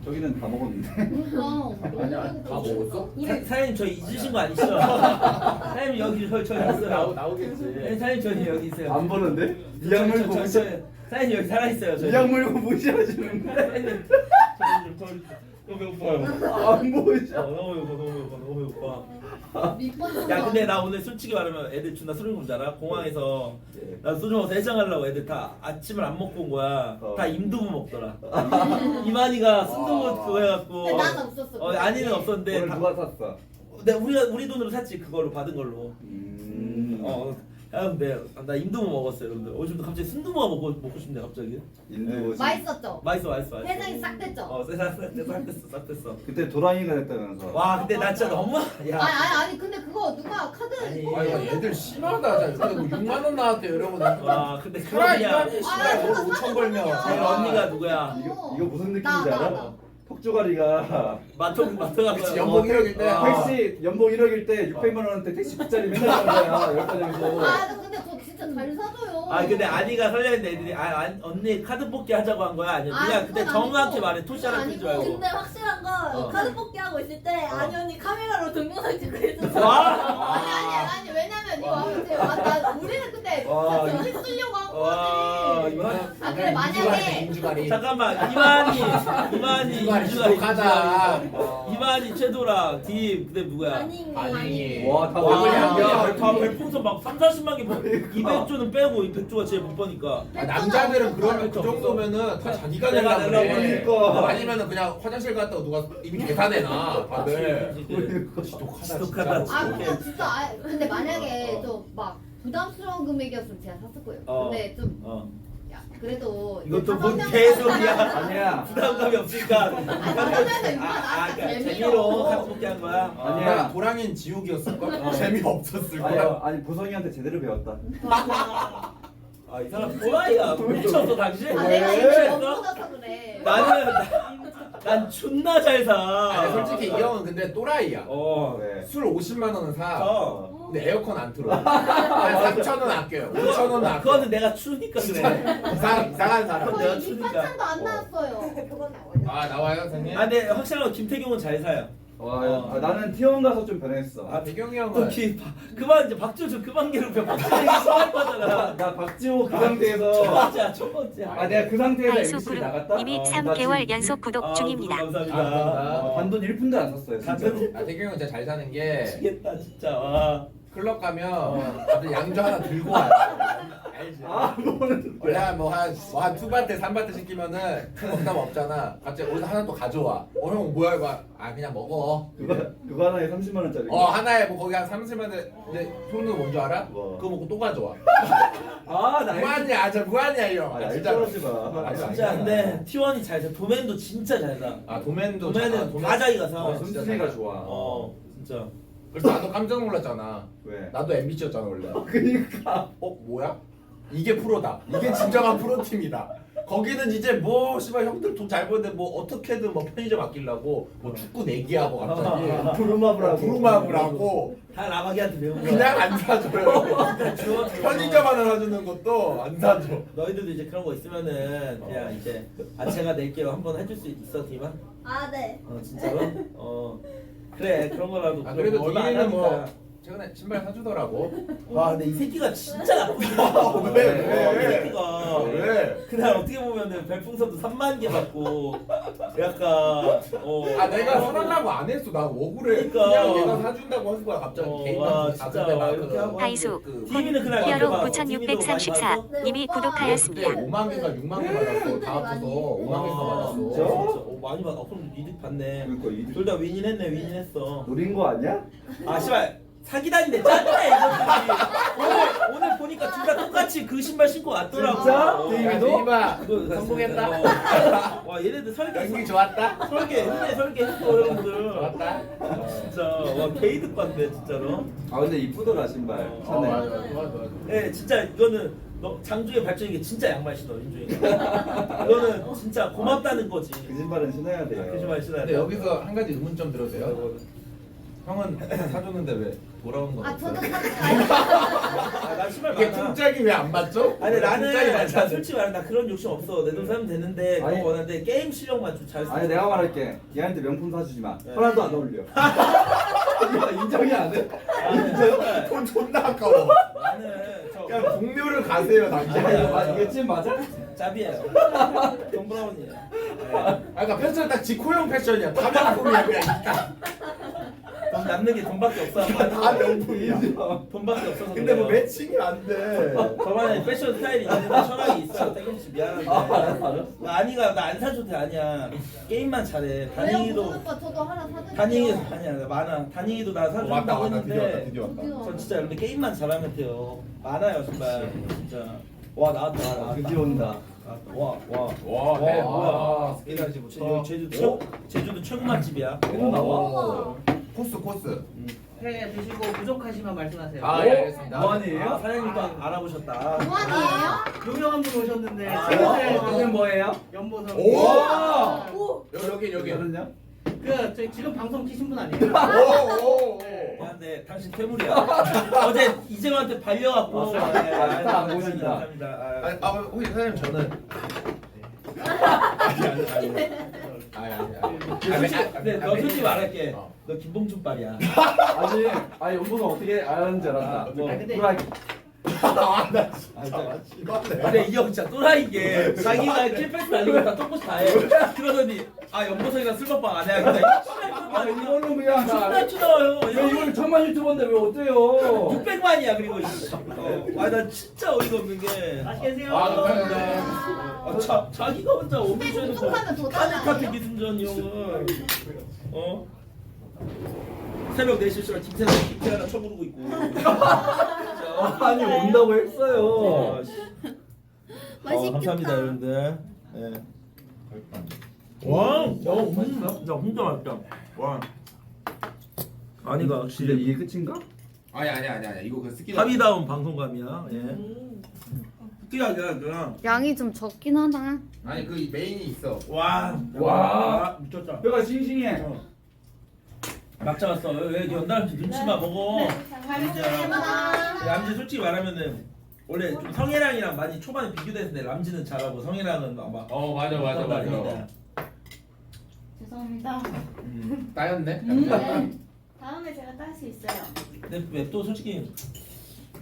저기는 다 먹었는데. 아니야, 다 먹었어? 사장님 저희 잊으신 거 아니시죠? 사장님 여기 저희 있어요. 나오겠지. 네, 사장님 저희 여기 있어요. 안 보는데? 이악 물고 무시. 사장님 여기 살아 있어요. 저희. 이악 물고 무시하시는데. 너무 배고파요. 안 보이죠? 너무 배고파. 밑번 야 근데 나 오늘 솔직히 말하면 애들 존나 소름 돋지 않아? 공항에서 나 소주 먹어서 해장하려고 애들 다 아침을 안 먹고 온 거야. 다 임두부 먹더라. 이만희가 순두부 그거 해갖고. 근데 나는 없었어. 아니는 없었는데 오늘 누가 샀어? 우리 돈으로 샀지 그걸로 받은 걸로. 근데 나 인두부 먹었어요, 여러분들. 요즘도 갑자기 순두부가 먹고 싶네, 갑자기. 인도 맛있었죠? 맛있어. 세상이 싹 됐죠? 싹 됐어. 그때 도라이가 됐다면서. 와, 근데 나 진짜 너무 야. 아니 근데 그거 누가 카드 아니. 아 이거 얘들 심하다. 근데 뭐 6만 원 나왔대 여러분. 와, 근데 그라 그거야. 이만이 씨발 뭘 5천 벌면. 제일 언니가 누구야? 이거 무슨 느낌인지 나. 알아? 턱조가리가 마토가 그치, 연봉 1억일 때. 택시 연봉 1억일 때 600만 원한테 택시 빗자리 맨날 가는 거야. 열과장에서. 근데 저 진짜 잘 사줘요. 근데 아니가 설레는데 애들이 언니 카드 뽑기 하자고 한 거야? 아니면 그냥 그때 그건 정확히 아니고. 말해 토시랑 그건 뜰줄 알고. 근데 확실한 건 카드 뽑기 하고 있을 때 아니 언니 카메라로 동영상 찍고 있었어. 와. 아니 왜냐면 이거 아무튼 나 우리는 근데 와. 정신 쓰려고 한 와, 거지. 이만. 근데 만약에 인주가리. 잠깐만 이만희 가자. 이만희 최도랑 디 그때 누구야? 아니. 와, 다 와, 얼굴이야. 다 별풍선 막 3,40만 개 200조는 빼고 이 100조가 제일 못 버니까. 남자들은 그러면 그 정도면은 다 자기가 내려고 내려고 그래. 그러니까. 아니면은 그냥 화장실 갔다가 누가 이미 계산해놔 다들. 지독하다. 근데 진짜 근데 만약에 좀 막 부담스러운 금액이었으면 제가 샀을 거예요. 근데 좀 야, 그래도 이것도 다섯 뭔 명이서 개소리야. 아니야. 부담감이 없으니까. 다섯 명이서 이만 나왔다 재미로 카드 뽑기 한 거야. 아니야. 도랑인 지옥이었을걸? 재미없었을 아니, 거야. 아니 보성이한테 제대로 배웠다. 이 사람 또라이야. 미쳤어 당신? 내가 이거 못 묻어서 그래. 난 존나 잘 사. 아니, 솔직히 이 형은 근데 또라이야. 왜? 술 50만 원은 사. 어. 근데 에어컨 안 틀어. 한 3천 원 아껴요. 5천 원 아껴. 그거는 내가 추우니까 그래. 이상한 사람. 내가 거의 추니까. 밑반찬도 안 나왔어요. 아 나와요 선생님? 근데 확실한 건 김태경은 잘 사요. 나는 T1 가서 좀 변했어. 배경이 또 형은 그만 이제 박지호 좀 그만 괴롭혀. 박지호 얘기 좋아할 거잖아. 나 박지호 그 첫 상태에서 번째야, 첫 번째. 내가 그 상태에서 다이소 MBC 그룹 나갔다. 이미 나 3개월 지금 연속 구독 중입니다. 감사합니다. 단돈 1푼도 안 썼어요. 진짜. 배경이 형 진짜 잘 사는 게 미치겠다 진짜. 와. 클럽 가면 다들 양주 하나 들고 와요. 알지? 원래 뭐한 2바트 3바트 시키면은 먹다 없잖아. 갑자기 어디서 하나 또 가져와. 형 뭐야 이거? 그냥 먹어. 그거 하나에 30만 원짜리. 하나에 뭐 거기 한 30만 원. 근데 소름도 뭔줄 알아? 뭐? 그거 먹고 또 가져와. 나 무한이야, 진짜 무한이야 이 형. 진짜 그러지 마. 진짜 근데 T1이 잘 사. 도맨도 진짜 잘 사. 도맨도 도맨은 다 자기가 사. 손준이가 좋아. 진짜. 그래서 나도 깜짝 놀랐잖아. 왜? 나도 MBC였잖아 원래. 그니까. 뭐야? 이게 프로다. 이게 진정한 프로팀이다. 거기는 이제 뭐 씨발 형들 돈 잘 버는데 뭐 어떻게든 뭐 편의점 아끼려고 뭐 축구 내기하고 갑자기 부루마블 하고 다 라마기한테 배운 거야. 그냥 안 사줘요. 편의점 하나 사주는 것도 안 사줘. 너희들도 이제 그런 거 있으면은 그냥 이제 제가 낼게요. 한번 해줄 수 있어, 디만? 네. 진짜로? 그래 그런 거라도. 그래도 얼마 안 뒤에는 뭐 하니까. 최근에 신발 사주더라고. 와 근데 이 새끼가 진짜 나쁜 왜? 이 새끼가. 왜? 그날 어떻게 보면은 별풍선도 3만 개 받고 약간 내가 사달라고 안 했어. 나 억울해. 그러니까. 그냥 얘가 사준다고 한 거야. 갑자기 와, 개인한테 진짜 작은 데만 이렇게 하고 다이소 TV는 그날 히어로 많이 9634 받았어? 님이 그때 구독하였습니다. 5만 개가 6만 개 받았어. 다 합쳐서 5만 개가 받았어. 진짜? 많이 받아. 그럼 이득 봤네. 그러니까 이득. 둘 다 윈윈했네. 윈윈했어. 노린 거 아니야? 씨발 사기다니네. 짠네 이것들이. 오늘 보니까 둘 다 똑같이 그 신발 신고 왔더라고. 진짜? 데이비도? 그거 성공했다. 와 얘네들 설계 연기 좋았다. 설계 했어 여러분들. 좋았다. 진짜 와 개이득 봤네 진짜로. 근데 이쁘더라 신발. 맞아, 네. 좋아. 네 진짜 이거는 장중의 발전인 게 진짜 양말 신어 윤중이가. 이거는 진짜 고맙다는 거지. 그 신발은 신어야 돼요. 그 신발 신어야 근데 돼. 여기서 한 가지 의문점 들어도 돼요? 형은 사줬는데 왜 돌아온 건 저도 없어요? 사실 나 신발 이게 많아. 풍짝이 왜 안 맞죠? 아니 나는 풍짝이 나 맞아. 솔직히 말해 나 그런 욕심 없어. 내 돈 사면 되는데 그런 아니. 거 원하는데 게임 실력만 좀 잘. 아니 내가 말할게. 얘한테 명품 사주지 마. 네. 하나도 안 어울려. 이거 인정이 안 돼? 인정? 돈 존나 아까워. 나는 그냥 동료를 가세요 당신. 이게 찐 맞아? 짭이에요. 돈 브라운이에요. 그러니까 패션 딱 지코형 패션이야. 다 명품이야 그냥. 돈 남는 게 돈밖에 없어. 다 명품이야. 돈밖에 없어서. 근데 뭐 그래요. 매칭이 안 돼. 저만의 패션 스타일이 있는데 철학이 있어. 태경씨 미안한데. 아니가 나 안 사줘도 돼. 아니야. 게임만 잘해. 왜요? 다니기도 보는 오빠 저도 하나 사드릴게요. 다니기 아니야 나 많아. 다니기도 나 사준다고 했는데. 드디어 왔다. 전 진짜 여러분들 게임만 잘하면 돼요. 많아요 정말. 진짜. 와 나왔다. 드디어 온다. 와. 와, 해. 뭐야. 스키다시부터. 제주도 최고 맛집이야. 계속 나와. 코스. 회 드시고 부족하시면 말씀하세요. 아, 예, 알겠습니다. 무한이에요? 사장님도 알아보셨다. 무한이에요? 유명한 분 오셨는데 이건 뭐예요? 연보성. 오! 여기. 저는요? 저희 지금 방송 키신 분 아니에요? 미안한데 당신 퇴물이야. 어제 이재만한테 발려갖고. 안 보신다. 감사합니다. 혹시 사장님 저는 근데 너 솔직히 말할게. 너 김봉준 빨이야. 아니 연보가 어떻게 아는지 알았다. 뭐, 근데 근데 이 형 진짜 또라이게 자기가 킬패스 날리고 다 똑같이 다 해. 그러더니 연보성이랑 술 먹방 안 해. 근데 이거는 그냥 존나 추더라요. 이걸 천만 유튜버인데 왜 어때요? 600만이야 그리고. 나 진짜 어이가 없는 게. 맛있게 드세요. 감사합니다. 자기가 혼자 오미션에서 부족하면 더 카드 달라요. 기승전 이 형은 새벽 4시 시간 김태 하나 쳐부르고 있고. 아니 온다고 했어요. 맛있겠다. 감사합니다 여러분들. 네. 와, 야 혼자 맛있다. 와. 아니가 근데 확실히 이게 끝인가? 아니. 이거 그 스키. 합의다운 방송감이야. 예. 스키가 아니라 양이 좀 적긴 하다. 아니 그 메인이 있어. 와 미쳤다. 뼈가 싱싱해. 막 잡았어. 왜 연달아서 눈치만 먹어. 람지 솔직히 말하면은 원래 좀 성혜랑이랑 많이 초반에 비교됐는데 람지는 잘하고 성혜랑은 아마 맞아. 죄송합니다. 따였네. 네. 다음에 제가 딸 수 있어요. 근데 왜 또 솔직히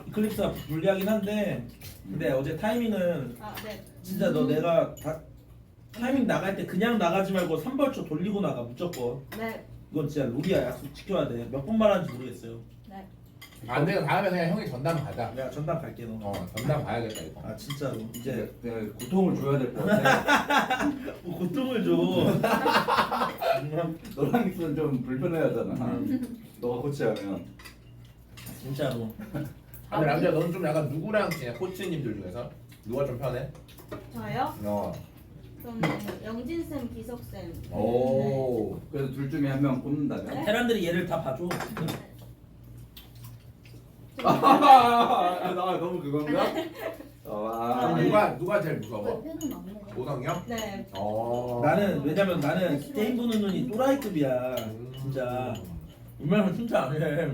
이클립스가 불리하긴 한데 근데 어제 타이밍은 네. 진짜 너 내가 타이밍 나갈 때 그냥 나가지 말고 3벌초 돌리고 나가 무조건. 네. 이건 진짜 룰이야. 약속 지켜야 돼. 몇 번 말하는지 모르겠어요. 네. 안 돼요. 다음에 그냥 형이 전담 가자. 내가 전담 갈게 너. 전담 가야겠다 이거. 아 진짜로 이제 내가 고통을 줘야 될 것 같아. 뭐 고통을 줘. 너랑 있으면 좀 불편해하잖아. 너가 코치하면. 진짜로. 근데 남자 너는 좀 약간 누구랑 지내? 코치님들 중에서 누가 좀 편해? 저요? 그럼 영진 쌤, 기석 쌤. 오. 그래서 둘 중에 한 명 꼽는다면? 테란들이 얘를 다 봐줘. 나 너무 그건가? 누가 제일 무서워? 회는 안 먹어. 오성형? 네. 나는 왜냐면 나는 게임 보는 눈이 또라이급이야. 진짜. 웬만하면 진짜 안 해.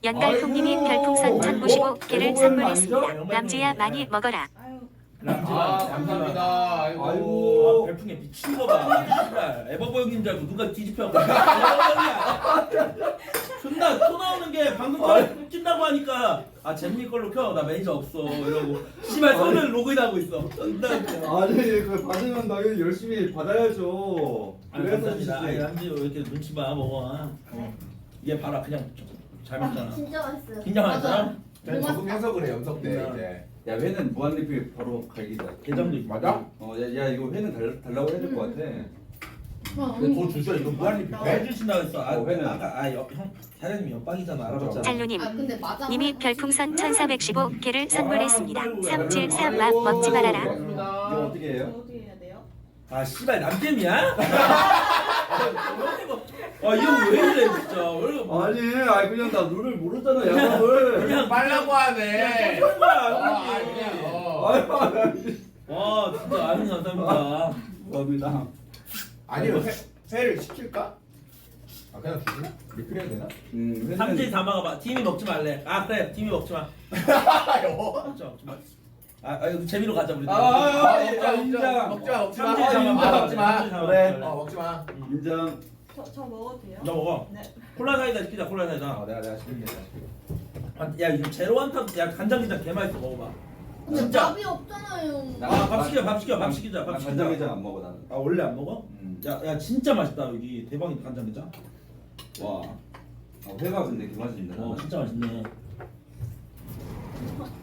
연달통님이 별풍선 1095개를 선물했습니다. 남지야 많이 먹어라. 아유, 감사합니다. 아이고. 별풍에 미친 거 봐. 씨발. 에버버 형인 줄 알고 누가 뒤집혀. 에버버 형이야. 존나 토 나오는 게 방금 낀다고 하니까 잼미 걸로 켜. 나 매니저 없어. 이러고. 씨발 손을 로그인하고 있어. 존나 웃겨. 아니 그 받으면 당연히 열심히 받아야죠. 그래서 감사합니다. 주시지. 남지 왜 이렇게 눈치 봐 먹어. 얘 봐라 그냥 잘 먹잖아. 진짜 맛있어요. 진짜 맛있어요? 맞아. 잘 적응해서 그래 염석 때 이제. 야 회는 무한 리필 바로 갈기자. 게장도 있고. 맞아? 야 이거 회는 달라고 해야 될 것 같아. 근데 더 주셔 이거 무한리필 왜 주신다고 했어? 회는. 아까 형 사장님이 옆방이잖아. 알아봤잖아. 잘루님 아 근데 맞아. 님이 별풍선 1415개를 선물했습니다. 373와 먹지 말아라. 이거 어떻게 해요? 어떻게 해야 돼요? 아 씨발 남캠이야? 이 형 왜 이래 진짜. 아니 그냥 나 룰을 모르잖아 야구를. 그냥 빨라고 하네. 그런 거야. 와 진짜 아는 감사합니다. 감사합니다. 아니 회를 시킬까? 그냥 주지? 리필해야 되나? 회는 삼질 다 막아봐. 팀이 먹지 말래. 아 그래 팀이 먹지 마. 먹지 마. 이거 재미로 가자 우리. 인정. 먹지 마. 삼질 잡아. 먹지 마. 그래. 먹지 마. 인정. 저 먹어도 돼요? 너 먹어. 네. 콜라 사이다 시키자. 콜라 사이다. 내가 시킬게. 야 이거 제로 한탕 야 간장게장 개 맛있어 먹어봐. 근데 진짜. 밥이 없잖아요. 밥 시키자. 밥 시키자. 나 밥 시키자. 간장게장 안 먹어 나는. 원래 안 먹어? 야 진짜 맛있다 여기 대박이다 간장게장. 와. 회가 근데 개맛있는데. 나는. 진짜 맛있네.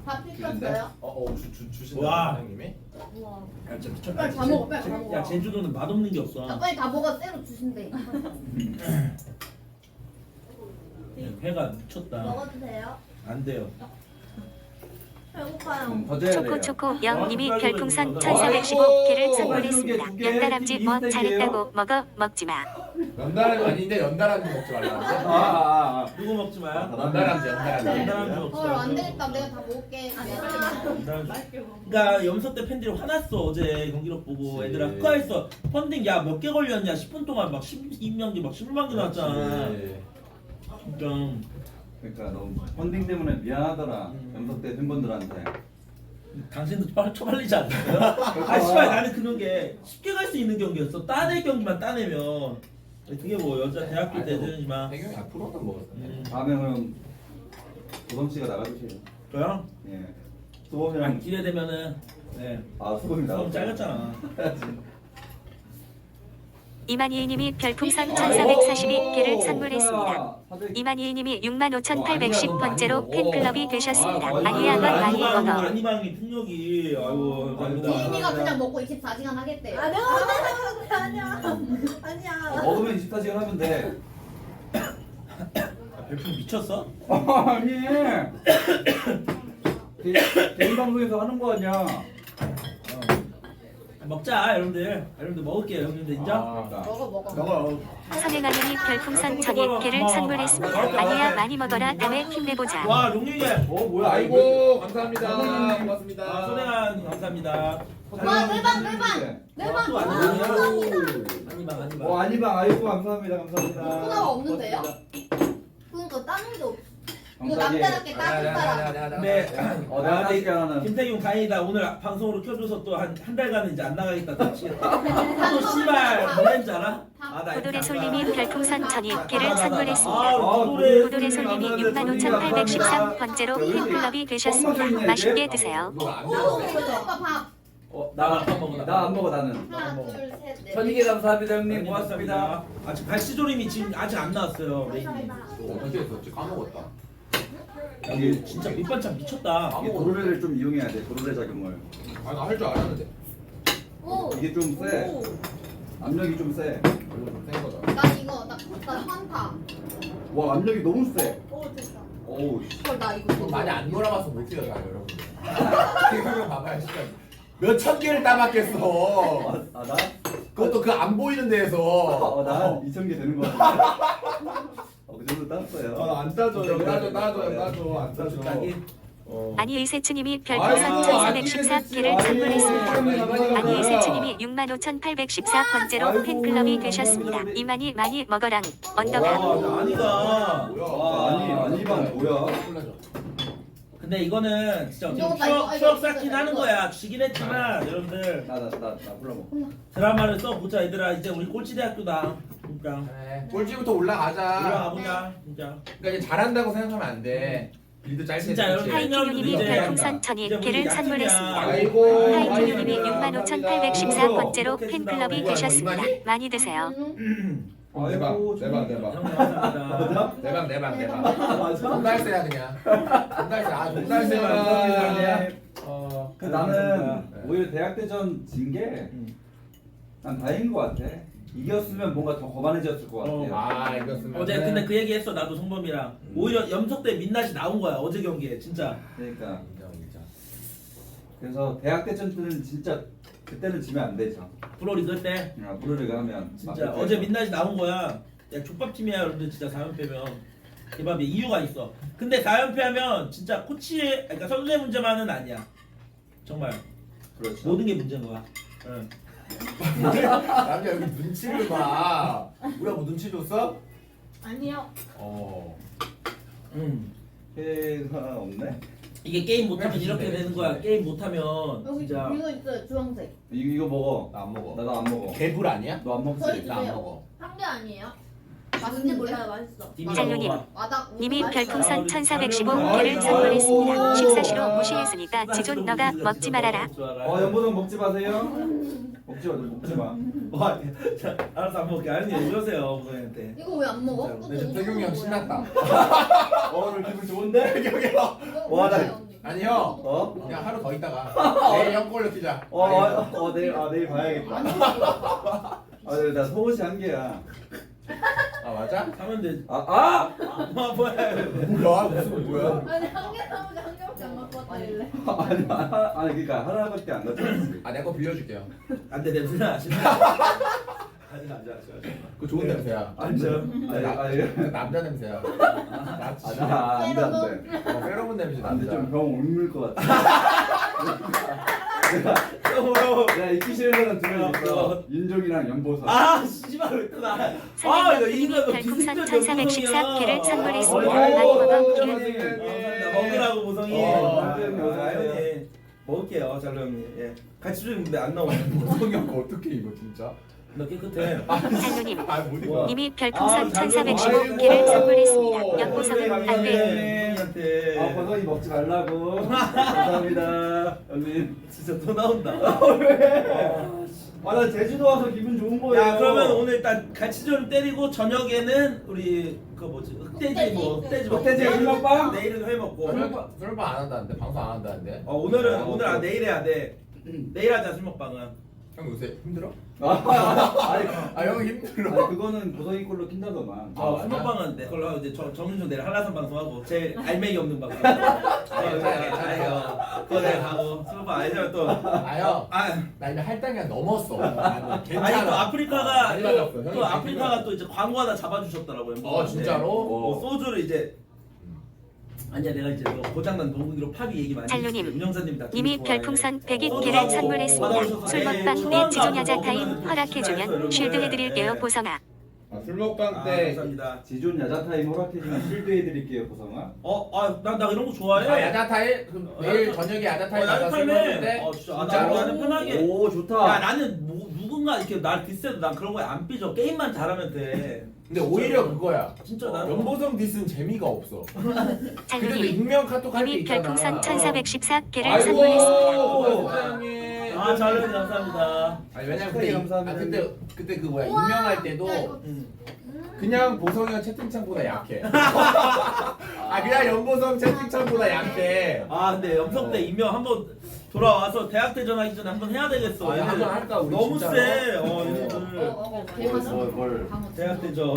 밥 시켰어요? 주신다 와. 형님이. 우와. 야, 진짜 미쳤다. 빨리 다 먹어, 빨리 다 먹어. 야, 제주도는 맛없는 게 야, 없어. 빨리 다 먹어. 쎄로 주신대. 회가 미쳤다. 먹어도 돼요? 안 돼요. 배고파요. 더 줘야 돼요. 초코초코 영님이 별풍선 1415개를 선물했습니다. 연다람쥐 뭐 잘했다고 먹지 마. 연달아 아닌데 연달아는 먹지 말라는데. 누구 먹지 마요? 연달아지 연달아지. 연달아지 먹지 안 마요. 되겠다. 내가 다 먹을게. 그러니까 염소 때 팬들이 화났어 어제 경기력 보고 애들아 흑화했어. 펀딩 야 몇 개 걸렸냐 10분 동안 막 12만 개 막 11만 개 나왔잖아. 진짜 그러니까 너무 펀딩 때문에 미안하더라. 염석대 팬분들한테. 당신도 빨리 처발리지 않나요? 아 씨발 나는 그런 게 쉽게 갈 수 있는 경기였어. 따낼 경기만 따내면 그게 뭐 여자 대학교 때는지만 배경이 앞으로는 먹었어. 다음에 그럼 도범 씨가 나가주세요. 저요? 예. 소범이랑 기회 되면은 네. 소범이 처음 나가. 잘렸잖아. 이만희님이 별풍선 1442개를 선물했습니다. 이만희님이 65,810번째로 팬클럽이 되셨습니다. 아니야만 많이 먹어. 아니방이 폭력이 아이고 감사합니다. 지인이가 그냥 먹고 24시간 하겠대요. 아 내가 언제 그래 아니야. 아니야. 먹으면 24시간 하면 돼. 별풍 미쳤어? 아니. 개인 방송에서 하는 거 아니야. 먹자 여러분들. 여러분들 먹을게요 형님들 인정? 먹어. 선행아님이 별풍선 1200개를 선물했습니다. 아니야 많이 먹어라 다음에 힘내보자. 와 용룡이 뭐야? 아이고 감사합니다. 고맙습니다. 소대한 감사합니다. 와 대박. 또 와, 아니방. 아니방 아이고 감사합니다. 감사합니다. 하나가 없는데요? 그러니까 다른 게 없. 이거 남자답게 따뜻하다. 근데 나한테 있게 하나는. 김태경 다행이다. 오늘 방송으로 켜줘서 또 한 달간은 이제 안 나가겠다. 또 씨발 뭐라는 줄 알아? 나 고도레 솔님이 별풍선 1200개를 선물했습니다. 아, 고도레 솔님이 65,813번째로 팬클럽이 되셨습니다. 맛있게 드세요. 오빠 밥. 나안 먹어. 나 안 먹어 나는. 하나, 둘, 셋, 넷. 천이개 감사합니다 형님. 고맙습니다. 아직 발시조림이 지금 아직 안 나왔어요. 레이님. 어떻게 했었지? 까먹었다. 이게 진짜 밑반찬 미쳤다. 이게 도르래를 좀 이용해야 돼. 도르래 작용을. 아 나 할 줄 알았는데. 오. 이게 좀 세. 압력이 좀 세. 센 거죠. 나 이거 나 환타. 와 압력이 너무 세. 오 됐다. 오우. 헐 나 이거 많이 안 놀아봐서 못 뛰어요, 여러분들. 이거 봐봐요, 진짜. 몇천 개를 따봤겠어. 나? 그것도 그 안 보이는 데에서. 난 2,000개 되는 거 같아. 그 정도 땄어요. 안 따줘요. 따줘. 안 따줘. 아니 의세추님이 별풍선 1414개를 선물했습니다. 아니 의세추님이 65,814번째로 팬클럽이 되셨습니다. 이만희 많이 먹어랑 언더가. 나 아니가. 아니방 뭐야? 근데 이거는 진짜 이거 봐, 어떻게 이거 추억 이거 쌓긴 이거 하는 이거. 거야. 지긴 했지만 여러분들 나 불러먹어. 드라마를 써보자 얘들아. 이제 우리 꼴찌대학교다. 진짜 꼴찌부터 올라가자. 올라가보자 진짜. 그러니까 이제 잘한다고 생각하면 안 돼. 빌드 짧게. 진짜 여러분 하이키뉴님이 별풍선 1200개를 선물했습니다. 아이고. 하이키뉴님이 65,814번째로 팬클럽이 되셨습니다. 많이 드세요. 대박. 형님 감사합니다. 대박. 돈달새야 그냥. 돈달새. 돈달새야. 나는 오히려 대학 대전 진 게 난 다행인 것 같아. 이겼으면 뭔가 더 거만해졌을 것 같아요. 이겼으면. 어제 근데 그 얘기 했어 나도 성범이랑. 오히려 염석대 민낯이 나온 거야 어제 경기에 진짜. 그러니까 그래서 대학 대전 때는 진짜 그때는 지면 안 되죠. 프로리 그때 프로리그 하면 진짜 어제 민낯이 나온 거야. 야 족밥팀이야 여러분들 진짜 4연패면 대박이야. 이유가 있어. 근데 4연패하면 진짜 코치의 그러니까 선수의 문제만은 아니야. 정말 그렇죠. 모든 게 문제인 거야. 응. 남자 여기 눈치를 봐. 우리가 뭐 눈치 줬어? 아니요. 해가 없네. 이게 게임 못하면 이렇게 되는 거야. 게임 못하면 여기 진짜. 이거 있어요. 주황색. 이거 먹어. 나 안 먹어. 나도 안 먹어. 개불 아니야? 너 안 먹지? 저희 나 안 주세요. 먹어. 한 개 아니에요? 맛있는지 몰라요. 맛있어. 짤로님. 님이 별풍선 1415개를 선물했습니다. 식사시로 무시했으니까 지존 너가 먹지 말아라. 연보성 먹지 마세요. 먹지 마, 먹지 마. 와, 자, 알았어 안 먹을게. 아니 왜 그러세요, 부모님한테? 이거 왜 안 먹어? 태경이 형 신났다. 오늘 기분 좋은데? 태경이 형. 와, 나 아니 형. 어? 그냥 하루 더 있다가 내일 형 걸로 뛰자. 내일 봐야겠다. 내일 나 속옷이 한 개야. 아 맞아? 사면 돼. 아! 뭐야? 뭐야 무슨 뭐야? 아니 한 개 사면 한 개밖에 안 갖고 왔다 이래. 아니 그러니까 하나밖에 안 가져왔지. 아 내 거 빌려줄게요. 안돼 냄새 나. 앉아. 그거 좋은 냄새야. 앉아. 남자 냄새야. 안돼. 페로몬 냄새 안돼 남자. 좀 병 옮을 것 같아. 내가 있기 싫은 사람 두 명 있어. 윤종이랑 연보성. 아 씨발 왜 또 나? 이거 선생님 이거 별풍선 비슷한 1414개를 선물했습니다. 어, 많이 먹어. 감사합니다. 먹으라고 보성이. 맞아요. 형님 먹을게요, 잘로 형님. 예. 같이 좀 근데 안 나오네. 보성이 형 어떻게 입어 진짜? 나 깨끗해. 짤로님. 아못 입어. 님이 별풍선 잘 1415개를 먹어. 선물했습니다. 연보성은 안 돼. 형님한테. 보성이 먹지 말라고. 감사합니다, 형님. 진짜 또 나온다. 나 제주도 와서 기분 좋은 거예요. 야 그러면 오늘 일단 같이 좀 때리고 저녁에는 우리 그 뭐지 흑돼지 뭐 흑돼지 흑돼지 먹방? 내일은 회 먹고. 술방 안 한다는데 방송 안 한다는데. 오늘 내일 해야 돼. 내일 하자 술 먹방은. 형 요새 힘들어? 아니, 형 힘들어. 그거는 보성이 꼴로 킨다더만. 술 먹방은 내 걸로 하고 이제 정윤종 내일 한라산 방송하고 제일 알맹이 없는 방송. 잘해요. 그거 내가 가고 술 먹방 알잖아 또. 아형. 아. 나 이제 할당량 넘었어. 괜찮아. 아니 또 아프리카가 많이 맞았어. 또 형이 아프리카가 또 이제 광고 하나 잡아주셨더라고요. 진짜로? 소주를 이제 아니야 내가 이제 고장난 동기로 팝이 얘기 많이 짤로님. 했어요. 운영사님 다 님이 되게 좋아해. 별풍선 102개를 선물했습니다. 술 먹방 내 지존 여자 타임 허락해주면 쉴드 해드릴게요 보성아. 술 먹방 아, 때. 감사합니다. 지존 야자 타임 허락해주면 실드 해드릴게요, 보성아. 나 이런 거 좋아해. 아 야자 타임? 그럼 내일 저녁에 야자 타임 가서 술 먹는데? 진짜. 진짜로? 나는 편하게. 오, 좋다. 야 나는 누군가 이렇게 날 디스해도 난 그런 거에 안 삐져. 게임만 잘하면 돼. 근데 오히려 그거야. 진짜 나는. 연보성 디스는 재미가 없어. 그래도 짤로님. 익명 카톡 할 때 님이 있잖아. 별풍선 1414개를 아이고, 선물했습니다. 고맙습니다, 형님. 잘해요 감사합니다. 아니 왜냐면 축하해, 감사합니다. 그때 그 뭐야 익명할 때도 그냥 보성이가 채팅창보다 약해. 그냥 연보성 채팅창보다 약해. 근데 염석 때 임명 한번 돌아와서 대학 대전 하기 전에 한번 해야 되겠어. 아니, 한번 할까, 우리 너무 진짜로? 세. 얘네들. 뭘? 대학 대전.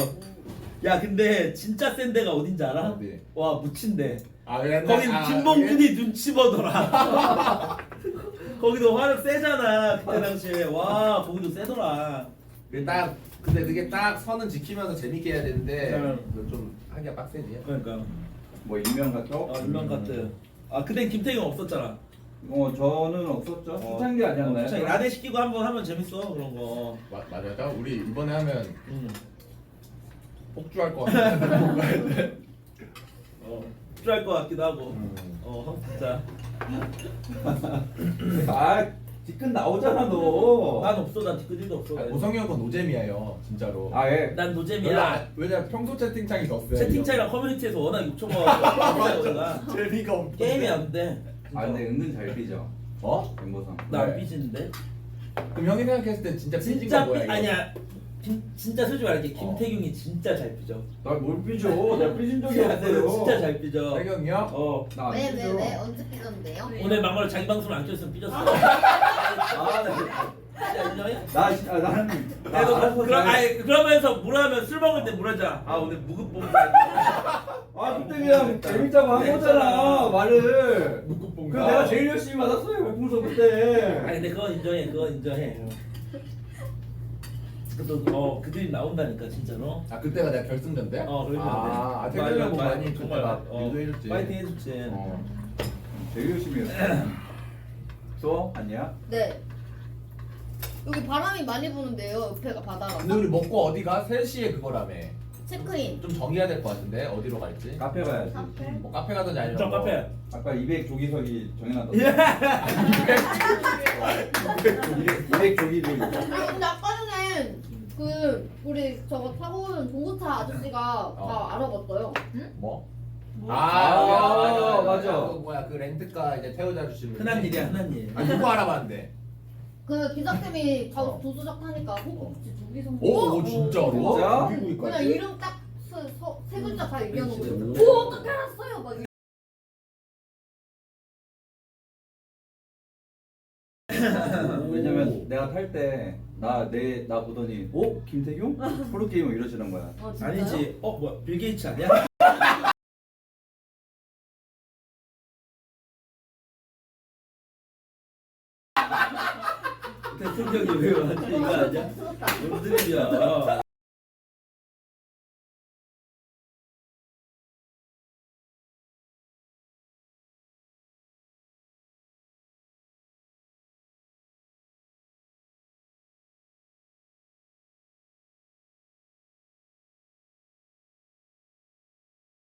야 근데 진짜 센 데가 어딘지 알아? 어디? 와 무친데. 그래? 거긴 김봉준이 눈치 보더라. 거기도 화력 세잖아 그때 당시에. 와 거기도 세더라. 근데 그게 딱 선은 지키면서 재밌게 해야 되는데 네. 그거 좀 하기가 빡세지. 그러니까. 뭐 익명 같죠? 인명 같은. 그땐 김태경 없었잖아. 저는 없었죠. 초창기 아니었나요? 초창기 라데 시키고 한번 하면 재밌어 그런 거. 맞아. 우리 이번에 하면 응. 폭주할 것 같아. 필요할 것 같기도 하고. 진짜. 뒤끝 나오잖아 너. 난 없어. 난 뒤끝일도 없어. 보성이 형은 노잼이에요, 진짜로. 예. 난 노잼이야. 왜냐 평소 채팅창이 더 세. 채팅창이랑 커뮤니티에서 워낙 욕처먹어가지고 재미가 없. 게임이 안 돼. 근데 은근 잘 삐져. 연보성. 나 안 삐지는데. 그럼 형이 생각했을 때 진짜 삐진 거 진짜 뭐야? 이거? 아니야. 진짜 솔직히 말할게. 김태균이 진짜 잘 삐져. 나뭘 삐져? 내가 삐진 적이 야, 없어요. 진짜 잘 삐져. 태경이요? 나안 삐져. 왜 언제 삐졌는데요? 오늘 막말로 자기 방송을 안 켰으면 삐졌어. 진짜 인정해? 나는 그러면서 물하면 술 먹을 때 물하자. 오늘 무급 봉사. 그때 그냥 재밌자고 한 거잖아 말을. 묵국봉가. 그래서 내가 제일 열심히 받았어요 별풍선 그때. 근데 그건 인정해. 그래도 그들이 나온다니까 진짜로. 그때가 내가 결승전 때? 그러면 태경이 형 많이 정말 막 유도해줬지. 파이팅 해줬지. 되게 열심히 했어. 또 아니야? 네. 여기 바람이 많이 부는데요. 옆에가 바다라서. 근데 우리 먹고 어디 가? 3시에 그거라며. 체크인. 좀 정해야 될 것 같은데 어디로 갈지? 카페 가야지. 뭐 카페 가든지 아니면 저 카페. 아까 200 조기석이 정해놨던데. 200 조기석이. 근데 아까 전에 우리 저거 타고 오는 중고차 아저씨가 다 알아봤어요. 뭐? 아, 맞아. 그 뭐야 그 렌트카 이제 태워다 주시는 흔한 일이야, 흔한 일. 아 누구 알아봤는데? 그 기사님이 조수석 타니까 혹시 조기성. 오 진짜로? 진짜? 그냥 이름 딱 세 글자 다 얘기하는 거죠. 진짜. 오 어떻게 알았어요? 막 왜냐면 내가 탈 때 나 보더니 김태균? 프로게이머 이러시는 거야. 아, 진짜요? 아니지. 뭐야 빌 게이츠 아니야? 대통령이 왜 완전 이거 아니야? 무슨 일이야?